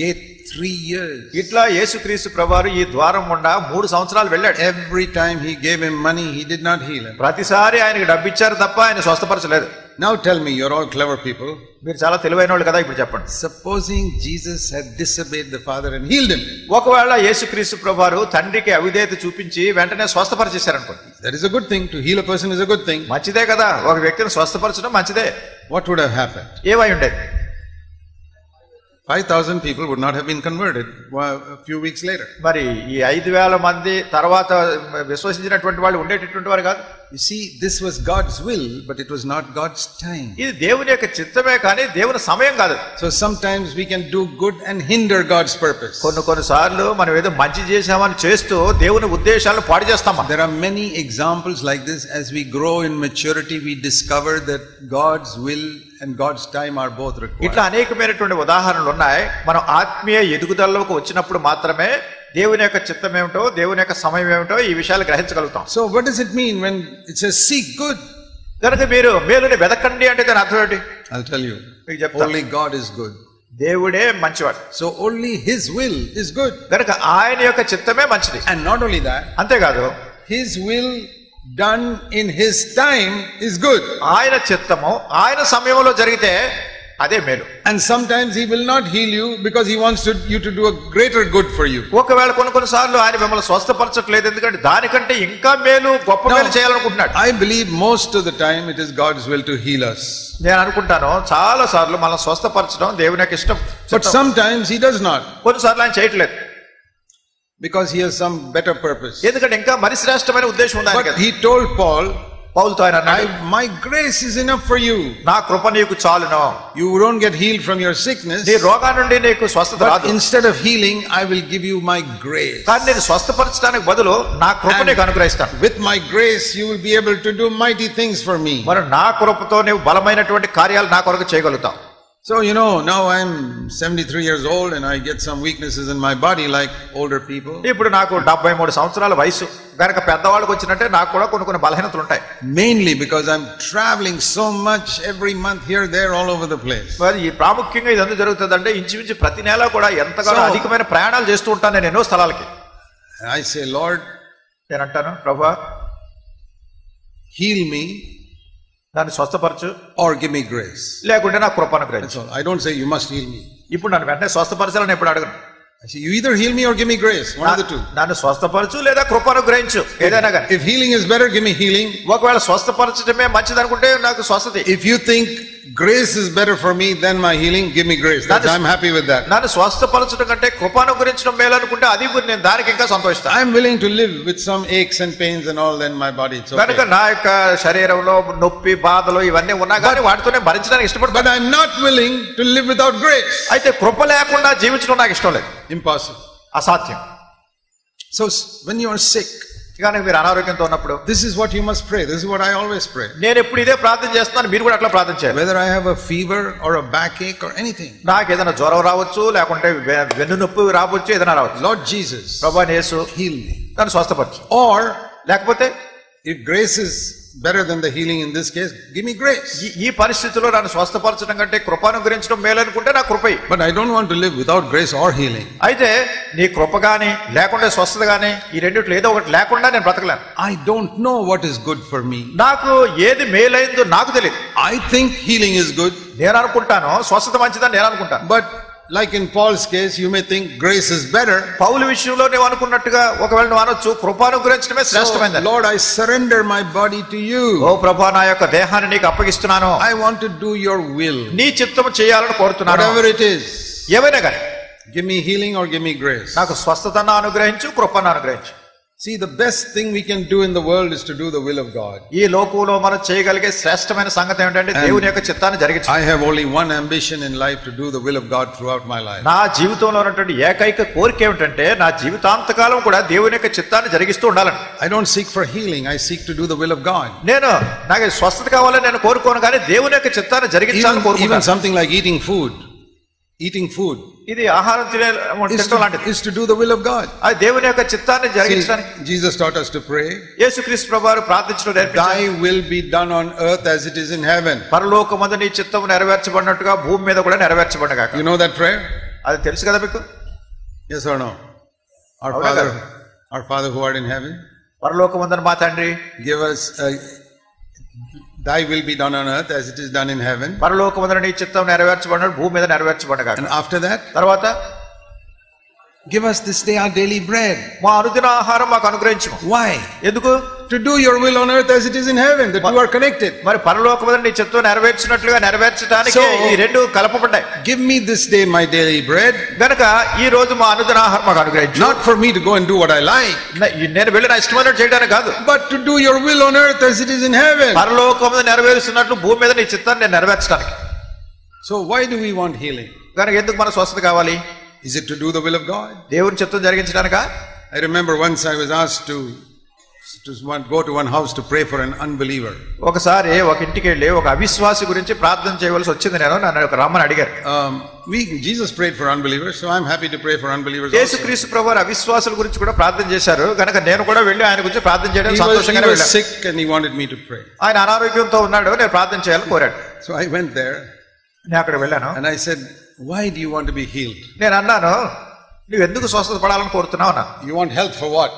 gate 3 years. ఇట్లా యేసుక్రీస్తు ప్రభువారు ఈ ద్వారం గుండా 3 సంవత్సరాలు వెళ్ళాడు. Every time he gave him money, he did not heal him. ప్రతిసారి ఆయనకి డబ్బు ఇచ్చారు తప్ప ఆయన స్వస్థపరచలేదు. Now tell me, you're all clever people. మీరు చాలా తెలివైన వాళ్ళు కదా, ఇప్పుడు చెప్పండి. Supposing Jesus had disobeyed the Father and healed him. ఒకవేళ యేసుక్రీస్తు ప్రభువారు తండ్రికి అవిధేయత చూపించి వెంటనే స్వస్థపరిచేశారనుకోండి. That is a good thing. To heal a person is a good thing. మంచిదే కదా, ఒక వ్యక్తిని స్వస్థపరచడం మంచిదే. What would have happened? ఏమై ఉండేది? 5,000 people would not have been converted a few weeks later. మరి ఈ 5,000 మంది తర్వాత విశ్వసించినటువంటి వాళ్ళు ఉండేటటువంటి వారు కాదు. You see, this was God's will, but it was not God's time. ఇది దేవుని యొక్క చిత్తమే కానీ దేవుని సమయం కాదు. So sometimes we can do good and hinder God's purpose. కొన్ని సార్లు మనం ఏదో మంచి చేసామని చేస్తూ దేవుని ఉద్దేశాలను పాడు చేస్తాం. There are many examples like this. As we grow in maturity, we discover that God's will and God's time are both required. ఇట్లా అనేకమైనటువంటి ఉదాహరణలు ఉన్నాయి. మనం ఆత్మీయ ఎదుగుదలలోకి వచ్చినప్పుడు మాత్రమే దేవుని యొక్క చిత్తం ఏమిటో, దేవుని యొక్క సమయం ఏమిటో ఈ విషయాలు గ్రహించగలుగుతాం. So what does it mean when it says seek good? కనుక మీరు మేలుని వెదకండి అంటే దాని అర్థం ఏంటి? I'll tell you. మీకు చెప్తా. Only God is good. దేవుడే మంచివాడు. So only His will is good. కనుక ఆయన యొక్క చిత్తమే మంచిది. And not only that, అంతేకాదు His will done in His time is good. ఆయన చిత్తము ఆయన సమయంలో జరిగితే అదే మేలు. And sometimes He will not heal you because He wants you to do a greater good for you. ఒకవేళ కొన్ని సార్లు ఆయన మిమ్మల్ని స్వస్థపరచట్లేదు, ఎందుకంటే దానికంటే ఇంకా మేలు గొప్ప మేలు చేయాలనుకుంటున్నాడు. I believe most of the time it is God's will to heal us. నేను అనుకుంటాను చాలా సార్లు మనం స్వస్థపరచడం దేవుని యొక్క ఇష్టం. But sometimes He does not. కొన్నిసార్లు ఆయన చేయట్లేదు. Because He has some better purpose. ఎందుకంటే ఇంకా మరి శ్రేష్టమైన ఉద్దేశం ఉంది. But He told Paul, పౌలుతో ఆయన అన్నాడు, my grace is enough for you. నా కృప నీకు చాలును. You don't get healed from your sickness. నీ రోగా నుండి నీకు స్వస్థత రాదు. But instead of healing, I will give you my grace. కానీ నేను స్వస్థపరచడానికి బదులు నా కృప నీకు అనుగ్రహిస్తాను. With my grace you will be able to do mighty things for me. మరి నా కృపతో నీవు బలమైనటువంటి కార్యాలు నా కొరకు చేయగలుగుతావు. So now I'm 73 years old and I get some weaknesses in my body like older people. ఇప్పుడు నాకు 73 సంవత్సరాల వయసు గనక పెద్దవాళ్ళకి వచ్చినట్టే నాకు కూడా కొన్ని బలహీనతలు ఉంటాయి. Mainly because I'm traveling so much every month here there all over the place. మరి ఈ ప్రాముఖ్యంగా ఇది ఎందుకు జరుగుతుందంటే ఇంచుమించు ప్రతి నెల కూడా ఎంతగానో అధికమైన ప్రయాణాలు చేస్తూ ఉంటాను నేను ఎన్నో స్థలాలకి. I say, Lord, నేను అంటాను, ప్రభువా heal me నన్ను స్వస్థపరచు or give me grace. లేకుంటే నా కృప అనుగ్రహించు. I don't say you must heal me. ఇప్పుడు నన్ను వెంటనే స్వస్థపరచాలని ఎప్పుడు అడగను. I say you either heal me or give me grace. One of the two. నన్ను స్వస్థపరచు లేదా కృప అనుగ్రహించు, ఏదైనా కానీ. If healing is better, give me healing. ఒకవేళ స్వస్థపరచడమే మంచిది అనుకుంటే నాకు స్వస్థత. If you think grace is better for me than my healing, give me grace. I'm happy with that. నన్ను స్వస్థపరచడం కంటే కృప అనుగ్రహించడం మేలు అనుకుంటే అది నేను దానికి ఇంకా సంతోషిస్తాను. I'm willing to live with some aches and pains and all in my body. It's okay. కనుక నా యొక్క శరీరంలో నొప్పి బాధలు ఇవన్నీ ఉన్నా కానీ వాటితోనే భరించడానికి ఇష్టపడతాను. But I'm not willing to live without grace. అయితే కృప లేకుండా జీవించడం నాకు ఇష్టం లేదు. Impossible. అసాధ్యం. So when you are sick, కానీ మీరు అనారోగ్యంతో ఉన్నప్పుడు this is what you must pray. This is what I always pray. నేను ఎప్పుడు ఇదే ప్రార్థన చేస్తున్నాను, మీరు కూడా అట్లా ప్రార్థన చేయాలి. Whether I have a fever or a backache or anything. నాకు ఏదైనా జ్వరం రావచ్చు, లేకుంటే వెన్ను నొప్పి రావచ్చు, ఏదైనా రావచ్చు. Lord Jesus, ప్రభువైన యేసు heal me. నన్ను స్వస్థపరచు. Or లేకపోతే if grace is better than the healing in this case, give me grace. ఈ పరిస్థితిలో నన్ను స్వస్థపరచడం కంటే కృపానుగ్రహించడం మేలనుకుంటే నాకు కృప. But I don't want to live without grace or healing. అయితే నీ కృప గాని లేకుంటే స్వస్థత గాని ఈ రెండిట్లో ఏదో ఒకటి లేకుండా నేను బ్రతకలేను. I don't know what is good for me. నాకు ఏది మేలైందో నాకు తెలియదు. I think healing is good. నేను అనుకుంటాను స్వస్థత మంచిదని నేను అనుకుంటాను. But like in Paul's case, you may think grace is better. పౌలు విషయంలో నువ్వు అనుకున్నట్టుగా ఒకవేళ నువ్వు అనొచ్చు కృపానుగ్రహించడమే శ్రేష్టమైనది. Lord, I surrender my body to you. ఓ ప్రభువా, నా యొక్క దేహాన్ని నీకు అప్పగిస్తున్నాను. I want to do your will. నీ చిత్తము చేయాలని కోరుతున్నాను. Whatever it is. ఏమైనా కానీ Give me healing or give me grace. నాకు స్వస్థతను అనుగ్రహించు, కృపను అనుగ్రహించు. See, the best thing we can do in the world is to do the will of God. ఈ లోకంలో మనం చేయగలిగే శ్రేష్టమైన సంగతి ఏమిటంటే దేవుని యొక్క చిత్తాన్ని జరిగించడం. I have only one ambition in life, to do the will of God throughout my life. నా జీవితంలో ఉన్నటువంటి ఏకైక కోరిక ఏమిటంటే నా జీవితాంతకాలం కూడా దేవుని యొక్క చిత్తాన్ని జరిగిస్తూ ఉండాలని. I don't seek for healing, I seek to do the will of God. నేను నాకు స్వస్థత కావాలని నేను కోరుకోను, కానీ దేవుని యొక్క చిత్తాన్ని జరిగించాలని కోరుకుంటాను. Even something like eating food. ఇది ఆహారం తినడం లాంటిది. Is to do the will of God. అది దేవుని యొక్క చిత్తాన్ని జరిగించడానికి. Jesus taught us to pray. యేసుక్రీస్తు ప్రభువారు ప్రార్థించడం నేర్పించారు. Thy will be done on earth as it is in heaven. పరలోకమందు నీ చిత్తము నెరవేర్చబడినట్టుగా భూమి మీద కూడా నెరవేర్చబడును గాక. You know that prayer? అది తెలుసు కదా మీకు? Yes or no? Our Father who art in heaven, పరలోకమందున మా తండ్రి, give us Thy will be done on earth as it is done in heaven. పరలోకమందున నీ చిత్తం నెరవేర్చబడినట్టు భూమి మీద నెరవేర్చబడును గాక. And after that, తర్వాత give us this day our daily bread. మా అనుదిన ఆహారం మాకు అనుగ్రహించుము. Why? ఎందుకు? To do your will on earth as it is in heaven, that you are connected. మరి పరలోకమందున నీ చిత్తం నెరవేర్చినట్లుగా నెరవేర్చడానికి ఈ రెండు కలపబడ్డాయి. Give me this day my daily bread. గనుక ఈ రోజు మా అనుదిన ఆహారం మాకు అనుగ్రహించు. Not for me to go and do what I like. నేను వెళ్ళి నా ఇష్టమైనట్టు చేయడానికి కాదు. But to do your will on earth as it is in heaven. పరలోకమందున నెరవేరుస్తున్నట్లు భూమి మీద నీ చిత్తాన్ని నేను నెరవేర్చడానికి. So why do we want healing? గనుక ఎందుకు మన స్వస్థత కావాలి? Is it to do the will of God? దేవుని చిత్తం జరిగించడానికా? I remember once I was asked to go to one house to pray for an unbeliever. ఒకసారి ఒక ఇంటికి వెళ్ళి ఒక అవిశ్వాసి గురించి ప్రార్థన చేయవలసి వచ్చింది. నన్ను ఒక రమ్మని అడిగారు. Jesus prayed for unbelievers, so I'm happy to pray for unbelievers also. యేసుక్రీస్తు ప్రభువారు అవిశ్వాసుల గురించి కూడా ప్రార్థన చేశారు. గనుక నేను కూడా వెళ్ళి ఆయన గురించి ప్రార్థన చేయడం సంతోషంగా వెళ్ళాను. He was sick and he wanted me to pray. ఆయన అనారోగ్యంతో ఉన్నాడు, నేను ప్రార్థన చేయాలని కోరాడు. So I went there. నేను అక్కడ వెళ్ళాను. And I said, why do you want to be healed? నేను అన్నాను, నువ్వు ఎందుకు స్వస్థత పడాలని కోరుతున్నావు అన్నా. You want health for what?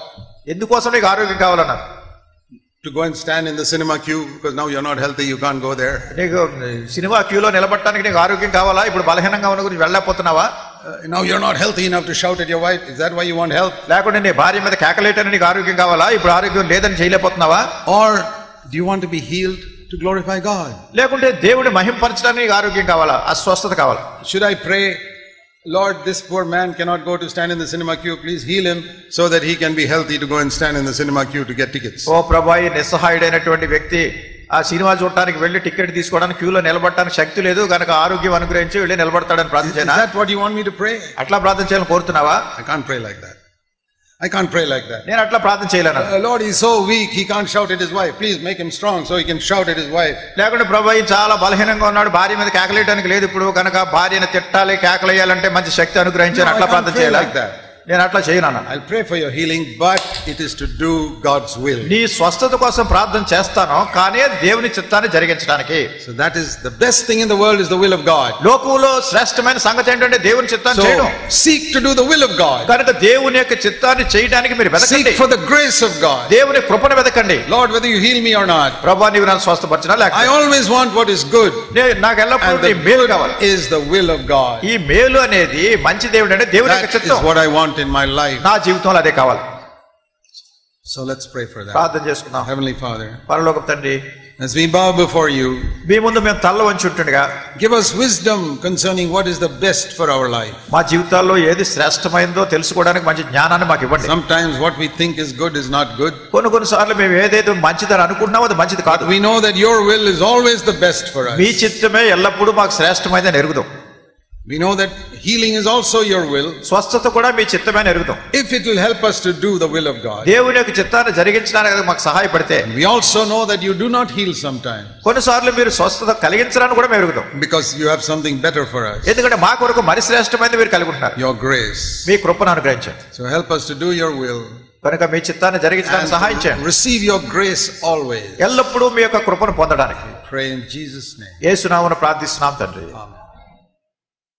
ఎందుకోసం నీకు ఆరోగ్యం కావాలన్నా? To go and stand in the cinema queue because now you're not healthy, you can't go there. నీకు సినిమా క్యూలో నిలబడటానికి నీకు ఆరోగ్యం కావాలా? ఇప్పుడు బలహీనంగా ఉన్న గురించి వెళ్ళలేకపోతున్నావా? Now you're not healthy enough to shout at your wife. Is that why you want help? లేకుంటే నీ భార్య మీద కేకలేటని నీకు ఆరోగ్యం కావాలా? ఇప్పుడు ఆరోగ్యం లేదని చేయలేకపోతున్నావా? Or do you want to be healed to glorify God? లేకుంటే దేవుని మహింపరచడానికి నీకు ఆరోగ్యం కావాలా? అస్వస్థత కావాలా? Should I pray, Lord, this poor man cannot go to stand in the cinema queue, please heal him so that he can be healthy to go and stand in the cinema queue to get tickets? ఓ ప్రభువా, ఈ నిస్సహాయుడైనటువంటి వ్యక్తి ఆ cinema చూడటానికి వెళ్ళి ticket తీసుకోవడానికి క్యూలో నిలబడటానికి శక్తి లేదు, కనుక ఆరోగ్యం అనుగ్రహించి వెళ్ళి నిలబడతాడని ప్రార్థించాను. Is that what you want me to pray? అట్లా ప్రార్థన చేయాలని కోరుతున్నావా? I can't pray like that. I can't pray like that. నేను అట్లా ప్రార్థన చేయలేను. Lord, he's so weak, he can't shout at his wife. Please make him strong so he can shout at his wife. లేకుంటే ప్రభువా, చాలా బలహీనంగా ఉన్నాడు, భార్య మీద కేకలేయడానికి లేదు, ఇప్పుడు కనుక భార్యను తిట్టాలి, కేకలేయాలంటే మంచి శక్తి అనుగ్రహించాను. అట్లా ప్రార్థన చేయాలి. నేను అట్లా చేయను. I'll pray for your healing, but it is to do God's will. నీ స్వస్థత కోసం ప్రార్థన చేస్తాను, కానీ దేవుని చిత్తాన్ని జరిగించడానికి. So that is the best thing in the world, is the will of God. లోకంలో శ్రేష్టమైన సంగతి ఏంటంటే దేవుని చిత్తాన్ని చేయడం. Seek to do the will of God. కనుక దేవుని యొక్క చిత్తాన్ని చేయడానికి మీరు వెతకండి. Seek for the grace of God. దేవుని కృపను వెతకండి. Lord, whether you heal me or not, ప్రభువా, నీవు నన్ను స్వస్థపరచినా లేక, I always want what is good. నాకు ఎల్లప్పుడూ నీ మేలు కావాలి. Is the will of God. ఈ మేలు అనేది మంచి దేవుడు అంటే దేవుని యొక్క చిత్తం. That is what I want in my life. నా జీవితంలో అదే కావాలి. So let's pray for that. ప్రార్థన చేసుకుందాం. Heavenly Father, పరలోకపు తండ్రి, as we bow before you, మీ ముందు మేము తల్ల వంచి ఉంటుండగా, give us wisdom concerning what is the best for our life. మా జీవితాల్లో ఏది శ్రేష్టమైందో తెలుసుకోవడానికి మంచి జ్ఞానాన్ని మాకు ఇవ్వండి. Sometimes what we think is good is not good. కొన్నిసార్లు మేము ఏదైతే మంచిదని అనుకుంటున్నామో అది మంచిది కాదు. We know that your will is always the best for us. మీ చిత్తమే ఎల్లప్పుడూ మాకు శ్రేష్టమైనదని ఎరుగుదాం. We know that healing is also your will. స్వస్థత కూడా మీ చిత్తమే అని ఎరుగుతాం. If it will help us to do the will of God. దేవుని యొక్క చిత్తాన్ని జరిగించడానికి మాకు సహాయపడితే. We also know that you do not heal sometimes. కొన్నిసార్లు మీరు స్వస్థత కలిగించడానికి కూడా మేము ఎరుగుతాం. Because you have something better for us. ఎందుకంటే మా కొరకు మరి శ్రేష్టమైనది మీరు కలిగి ఉంటున్నారు. Your grace. మీ కృపను అనుగ్రహించండి. So help us to do your will. కనుక మీ చిత్తాన్ని జరిగించడానికి సహాయం చేయండి. Receive your grace always. ఎల్లప్పుడూ మీ యొక్క కృపను పొందడానికి. Pray in Jesus' name. యేసు నామమున ప్రార్థిస్తున్నాం తండ్రి. Amen.